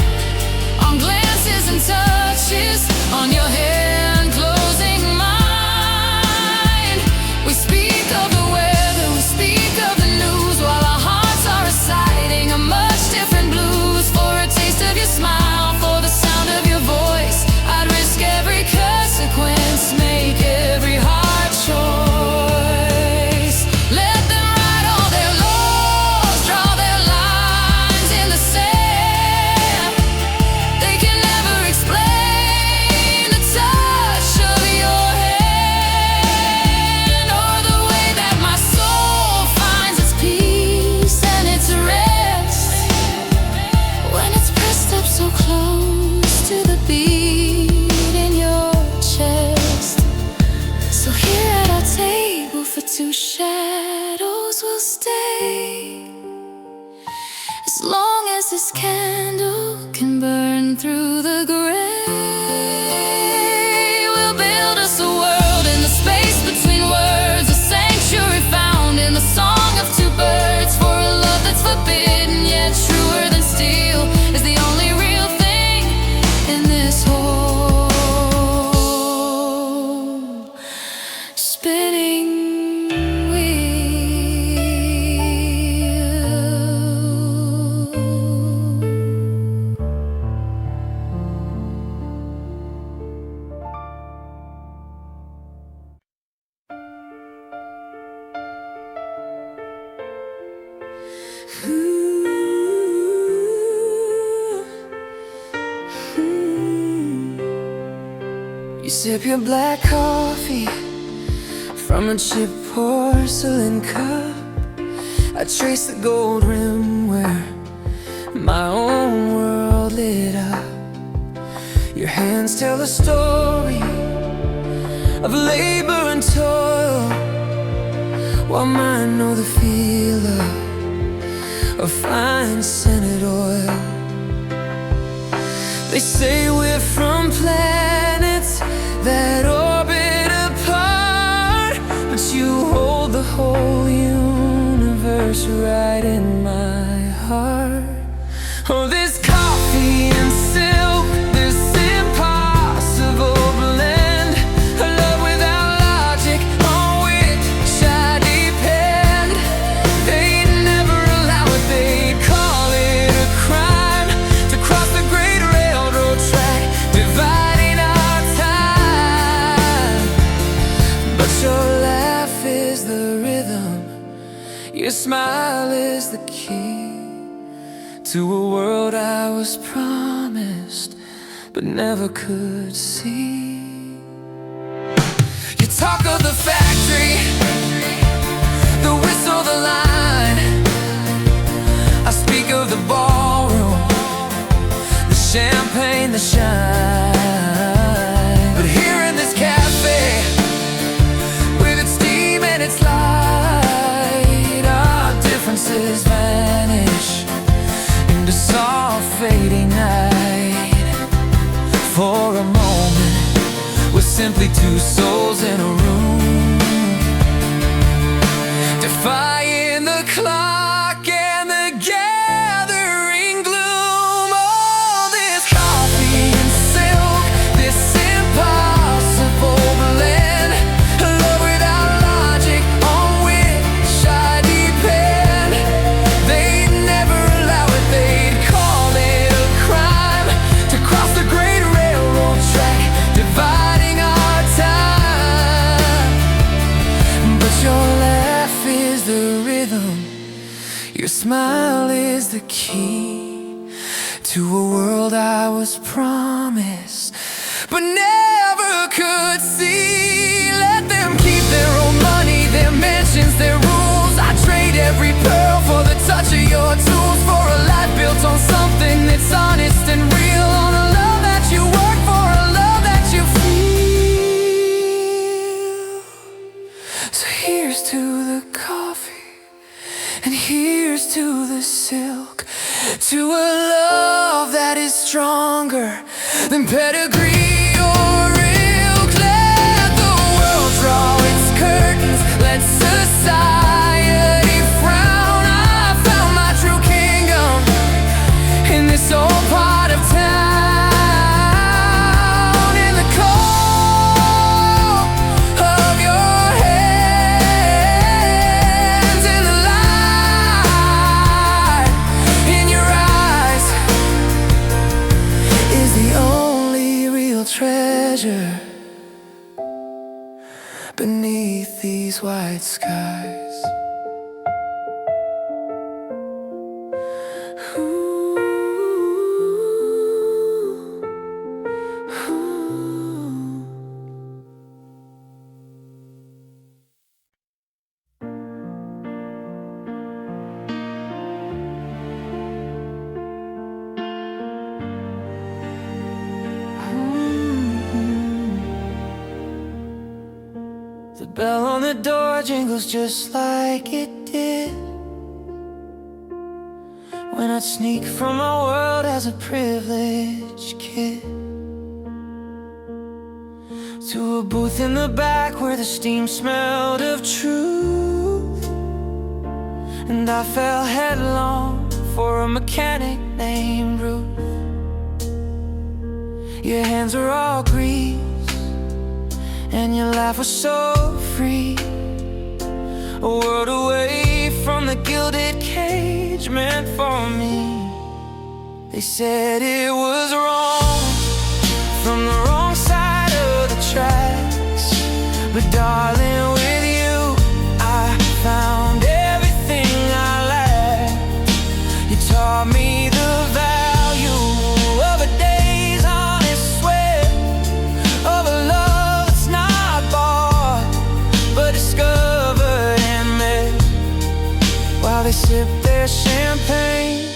on glances and touches, on your hand closing mine. We speak of the weather, we speak of the news, while our hearts are reciting a much different blues. For a taste of your smile, for the sound of your voice, I'd risk every consequence, make every hard choice. Let them write all their laws, draw their lines in the sand. They can never explain the touch of your hand, or the way that my soul finds its peace and its rest when it's pressed up so close to the beat in your chest. So here at our table for two shadows, we'll stay as long as this candle can burn through the gray. We'll build us a world in the space between words, a sanctuary found in the song of two birds, for a love that's forbidden yet truer than steel is the only real thing in this whole spinning wheel. You sip your black coffee from a chipped porcelain cup. I trace the gold rim where my own world lit up. Your hands tell a story of labor and toil, while mine know the feel or fine scented oil. They say we're from planets that orbit apart, but you hold the whole universe right in my heart. Oh, this coffee and silk, this impossible blend, a love without logic on which I depend. They'd never allow it, they'd call it a crime to cross the great railroad track dividing our time. But your laugh is the rhythm, your smile is the key to a world I was promised but never could see. You talk of the factory, the whistle, the line. I speak of the ballroom, the champagne, the shine. But here in this cafe, with its steam and its light, our differences vanish into soft fading night. For a moment, we're simply two souls in a room, defying the clock and the gathering gloom. Oh, this coffee and silk, this impossible blend, a love without logic on which I depend. They'd never allow it, they'd call it a crime to cross the great railroad track dividing our time. But your laugh is the rhythm, your smile is the key to a world I was promised but never could see. Let them keep their own money, their mansions, their rules. I trade every pearl for the touch of your tools, for a life built on something that's honest and real, on a love that you work for, a love that you feel. So here's to the coffee, and here's to the silk, to a love that is stronger than pedigree or ilk. Let the world draw its curtains, let society frown. I found my true kingdom in this old part of town, in the cold of your hands, in the light in your eyes is the only real treasure beneath these white skies. The bell on the door jingles just like it did when I'd sneak from my world as a privileged kid, to a booth in the back where the steam smelled of truth, and I fell headlong for a mechanic named Ruth. Your hands were all grease and your laugh was so free, a world away from the gilded cage meant for me. They said it was wrong, from the wrong side of the tracks, but darling, with you I found everything I lacked. You taught me the value of a day's honest sweat, of a love that's not bought but discovered and met, while they sip their champagne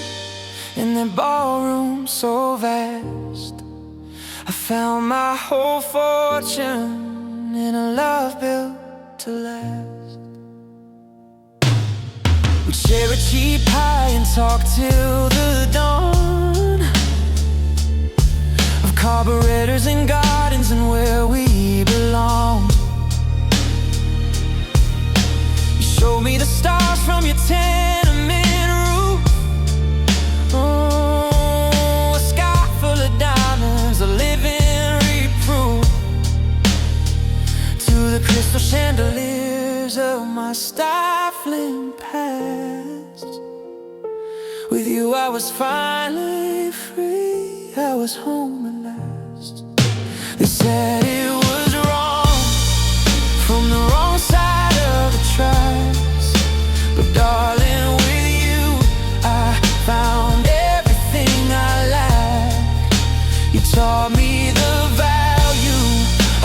in their ballroom so vast. I found my whole fortune in a love built to last. We'd share a cheap pie and talk till the dawn of carburetors and gardens and where we belong. You showed me the stars from your tenement roof. Oh, a sky full of diamonds, a living reproof to the crystal chandeliers of my stifling past. With you I was finally free, I was home at last. They said it was wrong, from the wrong side of the tracks, but darling, with you I found everything I lacked. You taught me the value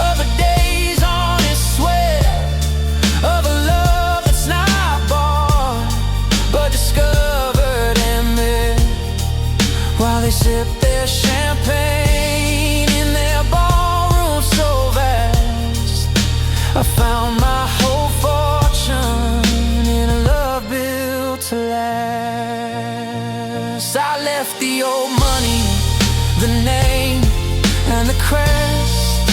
of a day's honest sweat, of a love that's not bought but discovered and met, while they sip their champagne in their ballroom so vast. I found my whole fortune in a love built to last. I left the old money, the name, and the crest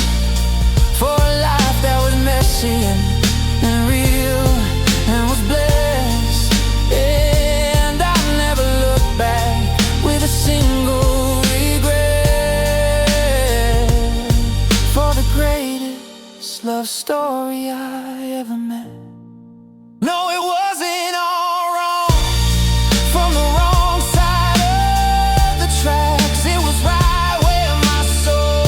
for a life that was messy and real and was blessed. And I never look back with a single regret for the greatest love story I ever met. No, it wasn't all wrong, from the wrong side of the tracks. It was right where my soul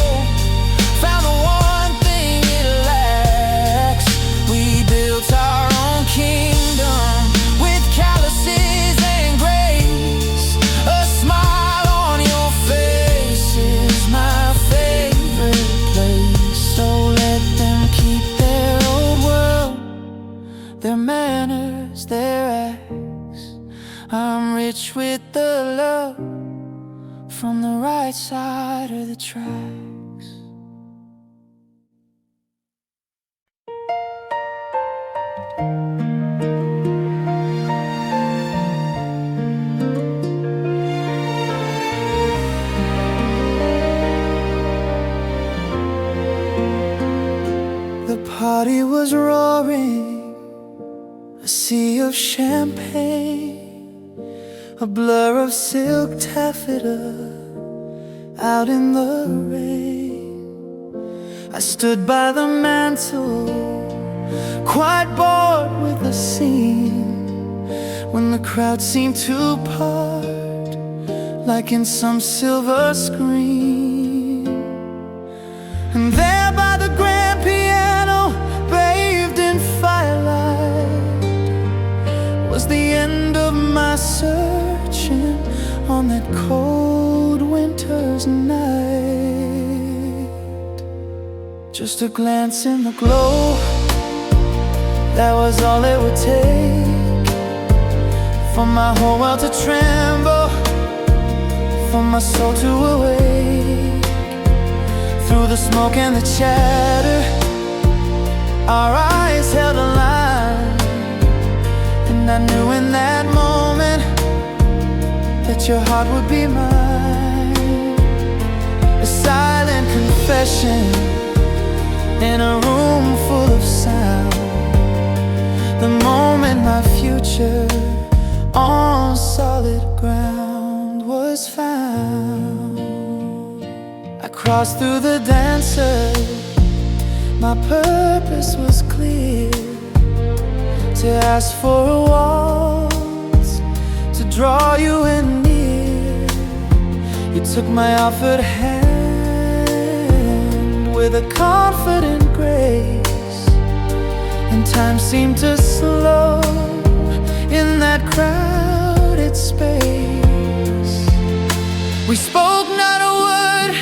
found the one thing it lacks. We built our own kingdom with calluses and grace. A smile on your face is my favorite place. So let them keep their old world, their manners, their acts. I'm rich with the love from the right side of the tracks. The party was roaring, a sea of champagne, a blur of silk taffeta out in the rain. I stood by the mantel, quite bored with the scene, when the crowd seemed to part like in some silver screen. And there by the grand piano, bathed in firelight, was the end of my searching on that cold winter's night. Just a glance in the glow, that was all it would take for my whole world to tremble, for my soul to awake. Through the smoke and the chatter, our eyes held a line, and I knew in that moment that your heart would be mine. A silent confession in a room full of sound, the moment my future on solid ground was found. I crossed through the dancers, my purpose was clear, to ask for a waltz, to draw you in near. You took my offered hand with a confident grace, and time seemed to slow in that crowded space. We spoke not a word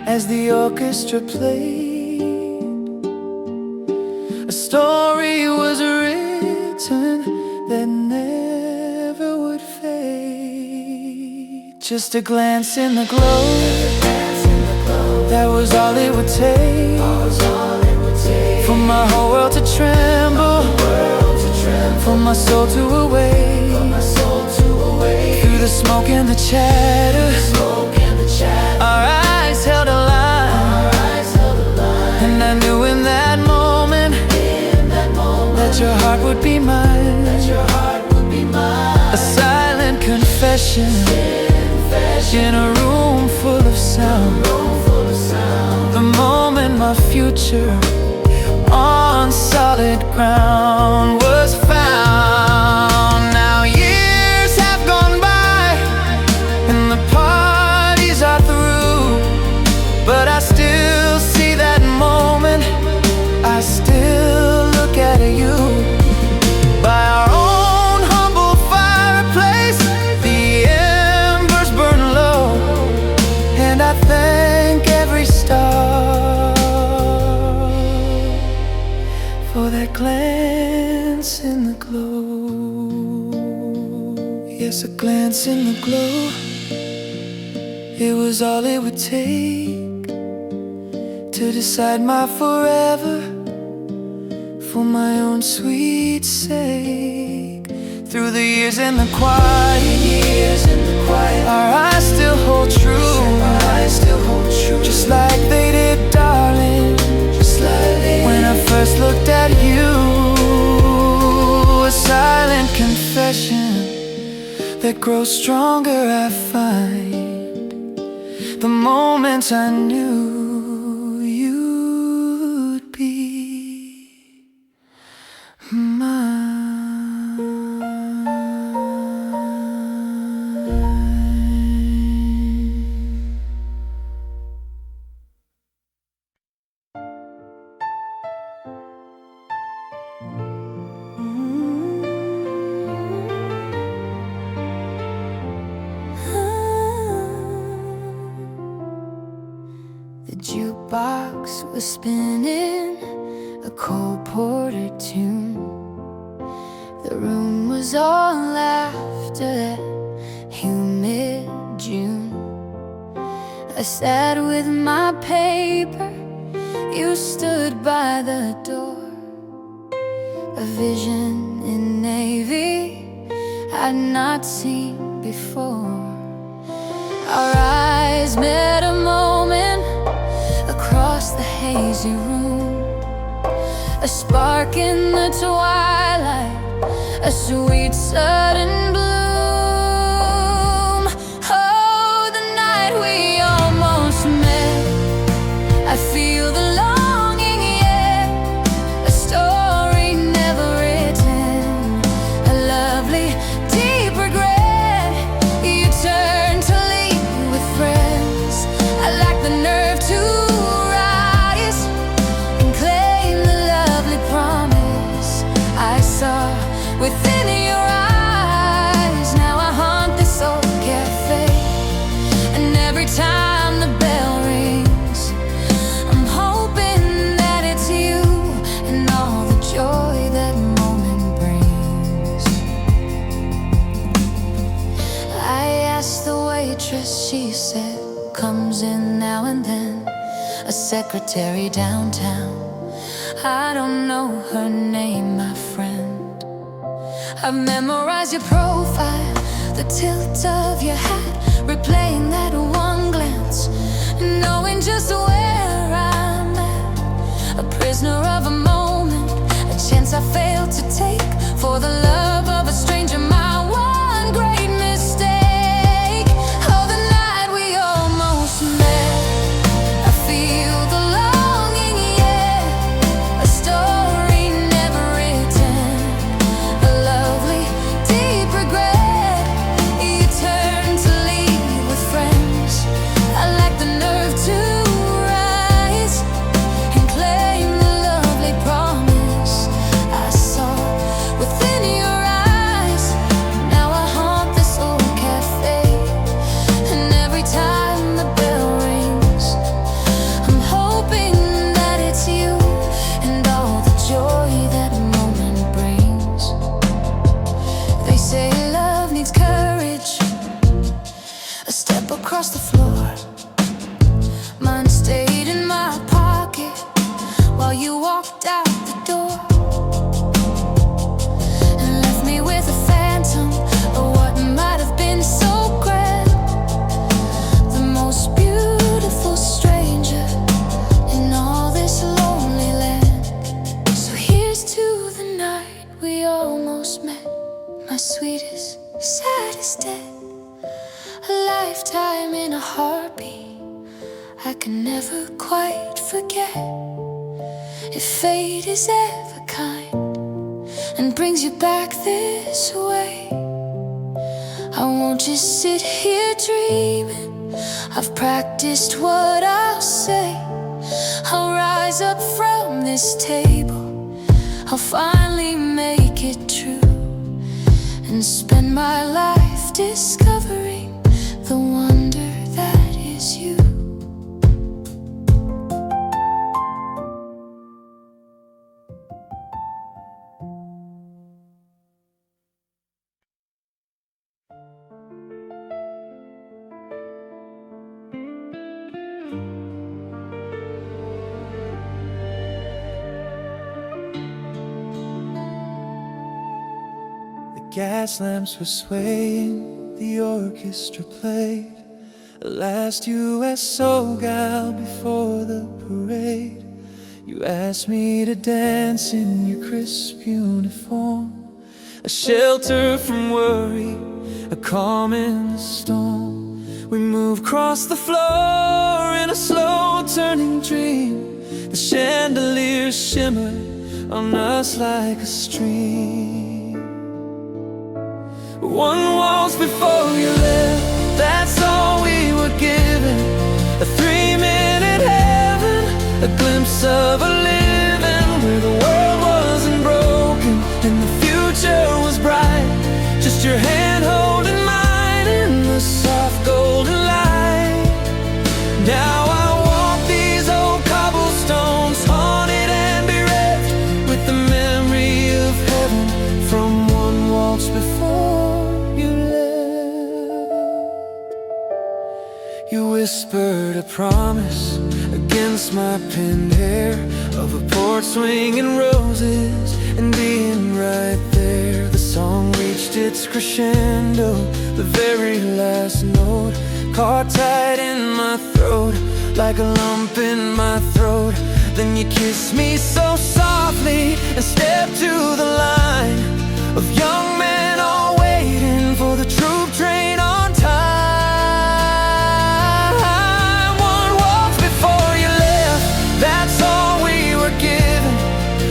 as the orchestra played. A story was written that never would fade. Just a glance in the glow, that was all it would take for my whole world to tremble, for my soul to awake. the smoke and the chatter, our eyes held a line, and I knew in that moment that your heart would be mine. A silent confession in a room full of sound. The moment my future on solid ground was found. Now years have gone by and the parties are through, but I still see that moment, I still look at you. By our own humble fireplace, the embers burn low, and I thank every star for that glance in the glow. Yes, a glance in the glow. It was all it would take to decide my forever, for my own sweet sake. Through the years and the quiet, our eyes still hold true, just like they did, darling, when I first looked at you. A silent confession that grows stronger, I find, the moments I knew you'd be mine. The jukebox was spinning a Cole Porter tune. The room was all laughter that humid June. I sat with my paper, you stood by the door. A vision in navy I'd not seen before. Our eyes met a moment across the hazy room, a spark in the twilight, a sweet sudden bloom. Oh, the night we almost met, I feel the longing yet, a story never written, a lovely deep regret. You turned to leave with friends. I lacked the nerve to rise and claim the lovely promise I saw within your eyes. Now I haunt this old cafe, and every time the bell rings, I'm hoping that it's you and all the joy that moment brings. I asked the waitress, she said, comes in now and then, a secretary downtown. I don't know her name, my friend. I've memorized your profile, the tilt of your hat, replaying that one glance, knowing just where I'm at. A prisoner of a moment, a chance I failed to take for the love of a stranger, my one great mistake. Oh, the night we almost met, I feel the longing yet, a story never written, a lovely deep regret. You turned to leave with friends. I lacked the nerve to rise and claim the lovely promise I saw within your I can never quite forget. If fate is ever kind and brings you back this way, I won't just sit here dreaming. I've practiced what I'll say. I'll rise up from this table. I'll finally make it true and spend my life discovering the wonder that is you. Gas lamps were swaying, the orchestra played a last US soul gal before the parade. You asked me to dance in your crisp uniform, a shelter from worry, a calm in the storm. We moved across the floor in a slow turning dream. The chandeliers shimmered on us like a stream. One waltz before you left, that's all we were given. A 3-minute heaven, a glimpse of a living where the world wasn't broken and the future was bright. Just your hand holding mine in the soft golden light. Now I walk these old cobblestones, haunted and bereft, with the memory of heaven from one waltz before. You whispered a promise against my pinned hair of a porch swinging roses and being right there. The song reached its crescendo, the very last note caught tight in my throat like a lump in my throat. Then you kissed me so softly and stepped to the line of young men all waiting for the troop train on time. That's all we were given,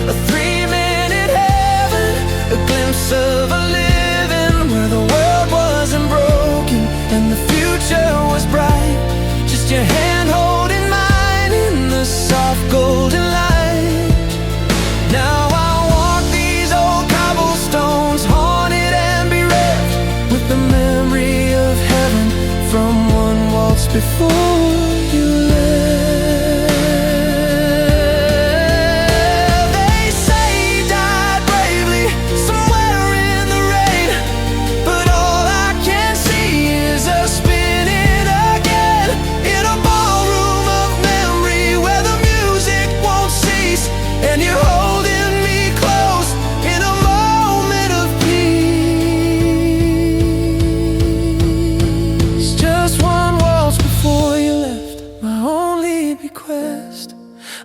a 3-minute heaven, a glimpse of a living where the world wasn't broken and the future was bright. Just your hand holding mine in the soft golden light. Now I walk these old cobblestones, haunted and bereft, with the memory of heaven from one waltz before you left.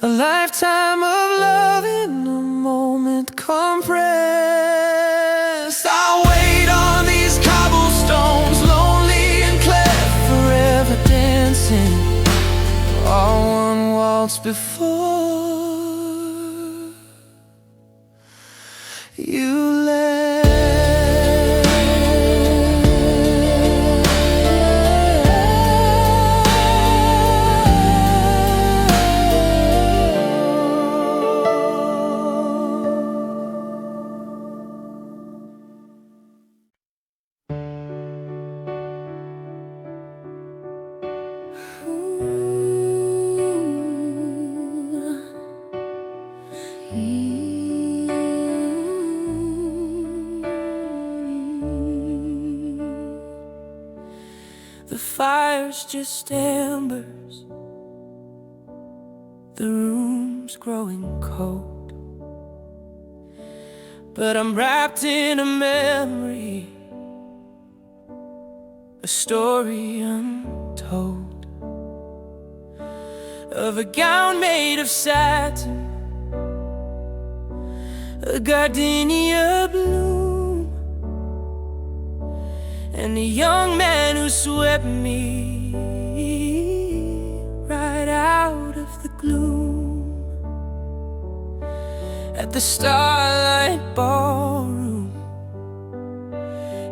A lifetime of love in a moment compressed. I'll wait on these cobblestones, lonely and cleft, forever dancing, all one waltz before you left. The fire's just embers, the room's growing cold, but I'm wrapped in a memory, a story untold, of a gown made of satin, a gardenia bloom, and a young man who swept me right at the Starlight Ballroom,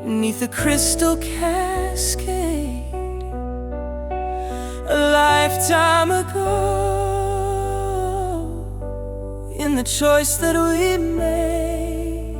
'neath a crystal cascade, a lifetime ago, in the choice that we made.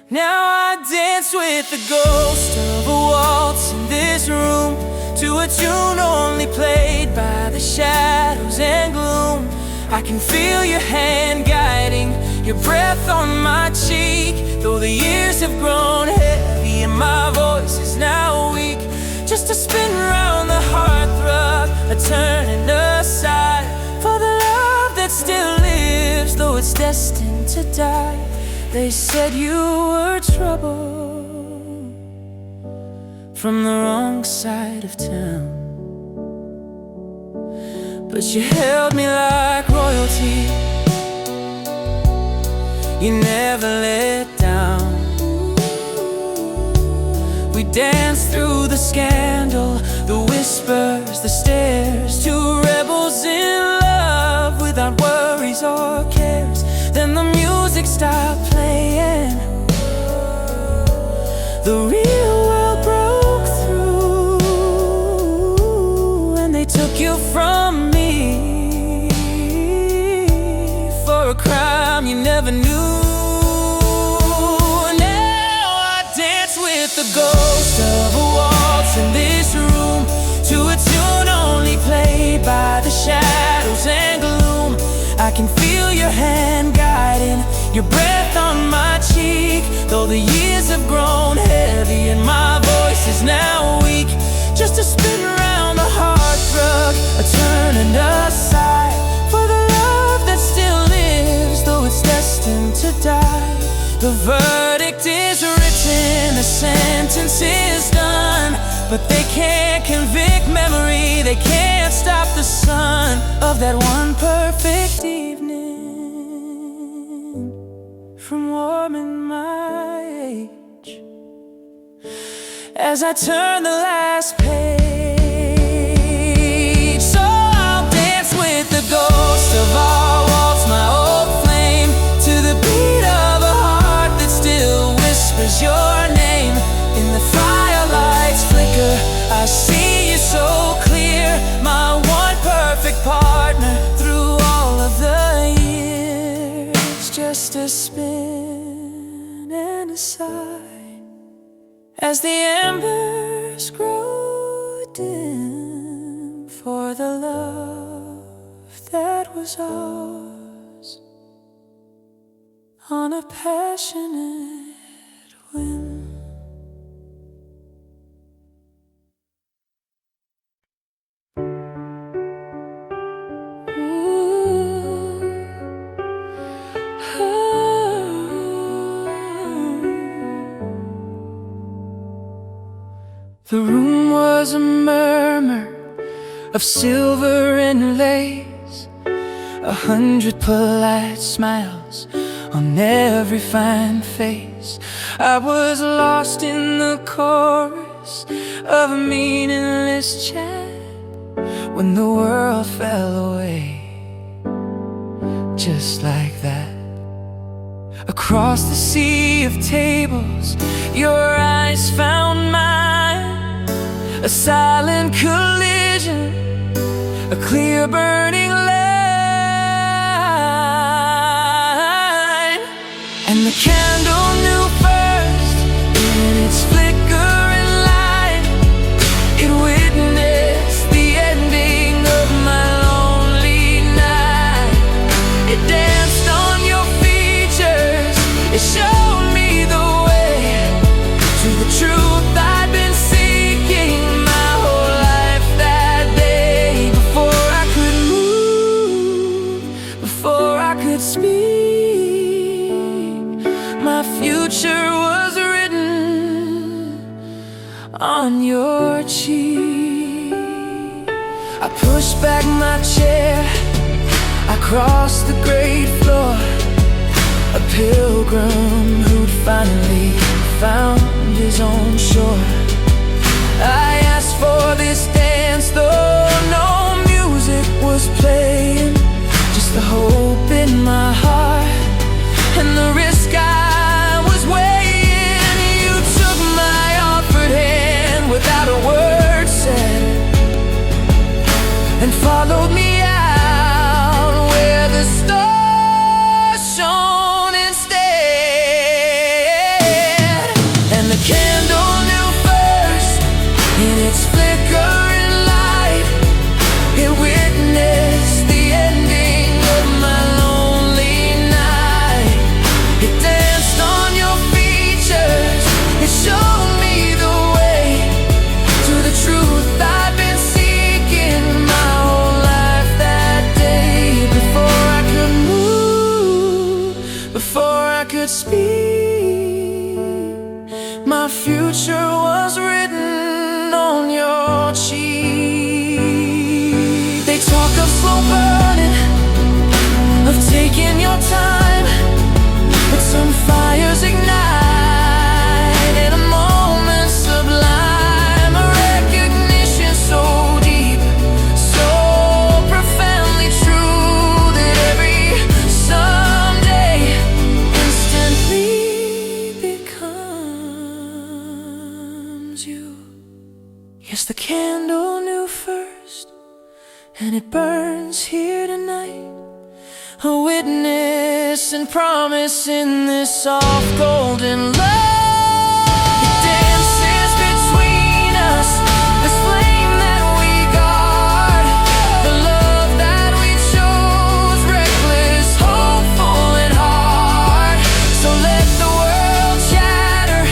Now I dance with the ghost of a waltz in this room, to a tune only played by the shadows and gloom. I can feel your hand guiding, your breath on my cheek, though the years have grown heavy and my voice is now weak. Just a spin round the hearthrug, a turning aside, for the love that still lives, though it's destined to die. They said you were trouble from the wrong side of town, but you held me like royalty. You never let down. We danced through the scandal, the whispers, the stares, two rebels in love without worries or cares. Then the music stopped playing, the real world broke through, and they took you from me for a crime you never knew. Now I dance with the ghost of a waltz in this room, to a tune only played by the shadows and gloom. I can feel your hand guiding, your breath on my cheek, though the years have grown heavy and my voice is now weak. Just a spin round the hearthrug, a turning aside, for the love that still lives, though it's destined to die. The verdict is written, the sentence is done, but they can't convict memory, they can't stop the sun of that one perfect evening from warming my age. As I turn the last page, so I'll dance with the ghost of our waltz, my old flame, to the beat of a heart that still whispers your name. In the firelight's flicker, I see you so clear, my one perfect partner through all of the years. Just a spin and a sigh, as the embers grow dim, for the love that was ours on a passionate whim. The room was a murmur of silver and lace, 100 polite smiles on every fine face. I was lost in the chorus of a meaningless chat when the world fell away, just like that. Across the sea of tables, your eyes found mine, a silent collision, a clear burning line. And the candle knew first, in its flickering light, it witnessed the ending of my lonely night. It danced on your features, it showed me the way to the truth I'd been seeking my whole life that day. Before I could move, before I could speak, my future was written on your cheek. I pushed back my chair, I crossed the great floor, a pilgrim who'd finally found his own shore. I asked for this dance, though no music was playing, just the hope in my heart and followed me out where the stars shone instead. And the candle knew first, in its flickering light, it witnessed the ending of my lonely night. It danced on your features, it showed me the way to the truth I've been seeking my whole life that day. Before I could move, before I could speak, my future was written on your cheek. They talk of slow burning, of taking your time, but some fires ignite in a moment sublime. A recognition so deep, so profoundly true, that every someday instantly becomes you. Yes, the candle knew first, and it burns here tonight, a witness and promise in this soft golden light. It dances between us, this flame that we guard, the love that we chose, reckless, hopeful, and hard. So let the world shatter,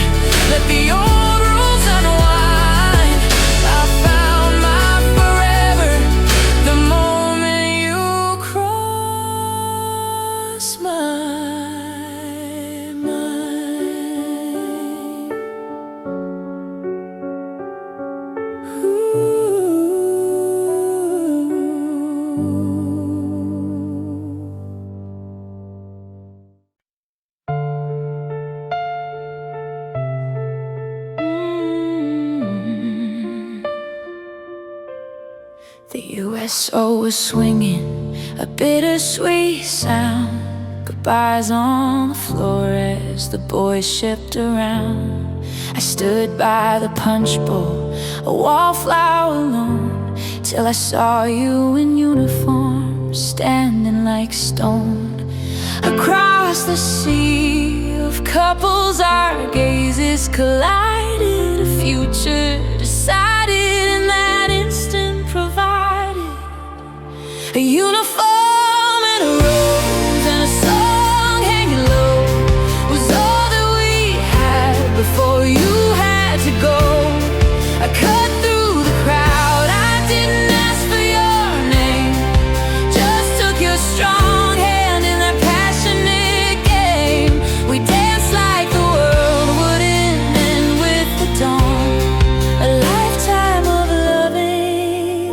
let the old rules unwind. I found my forever the moment you cross my mind. Ooh. The USO was swinging, a bittersweet sound. Goodbyes on the floor as the boys shipped around. I stood by the punch bowl, a wallflower alone, till I saw you in uniform, standing like stone. Across the sea of couples, our gazes collided. A future decided in that instant provided. A uniform and a rose and a song hanging low was all that we had before you had to go. I cut through the crowd, I didn't ask for your name, just took your strong hand in that passionate game. We danced like the world wouldn't end with the dawn. A lifetime of loving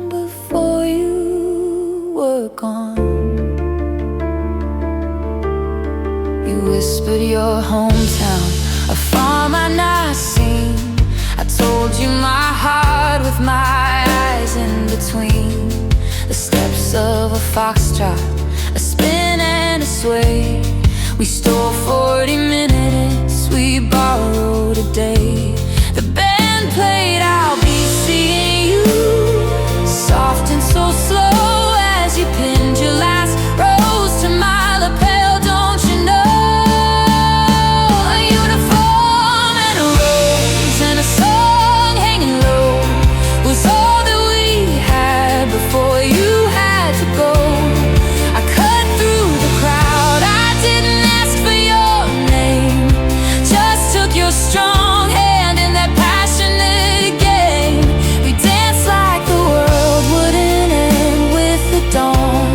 before you were gone. You whispered your hometown, a farm I'd not seen. I told you my heart with my eyes in between. The steps of a foxtrot, a spin and a sway. We stole 40 minutes, we borrowed a day. The band played I'll Be Seeing You, soft and so slow as you pinned your last rose to my lapel. Don't you know? A uniform and a rose and a song hanging low was all that we had before you had to go. I cut through the crowd, I didn't ask for your name, just took your strong hand in that passionate game. We danced like the world wouldn't end with the dawn.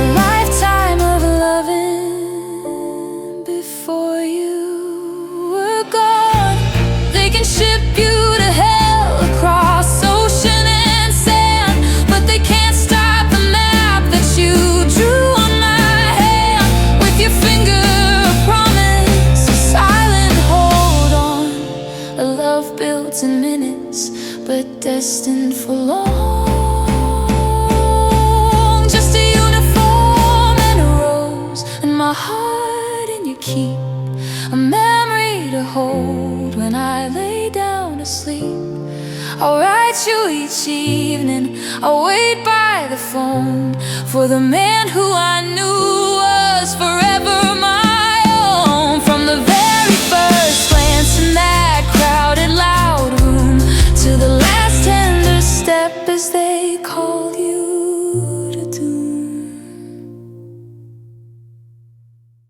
A lifetime of loving before you were gone. They can ship you to hell across ocean and sand, but they can't stop the map that you drew on my hand. With your finger a promise, a silent hold on. A love built in minutes, but destined for long. Just a uniform and a rose, and my heart in your keep. A memory to hold when I lay down to sleep. I'll write you each evening. I'll wait by the phone for the man who I knew was forever.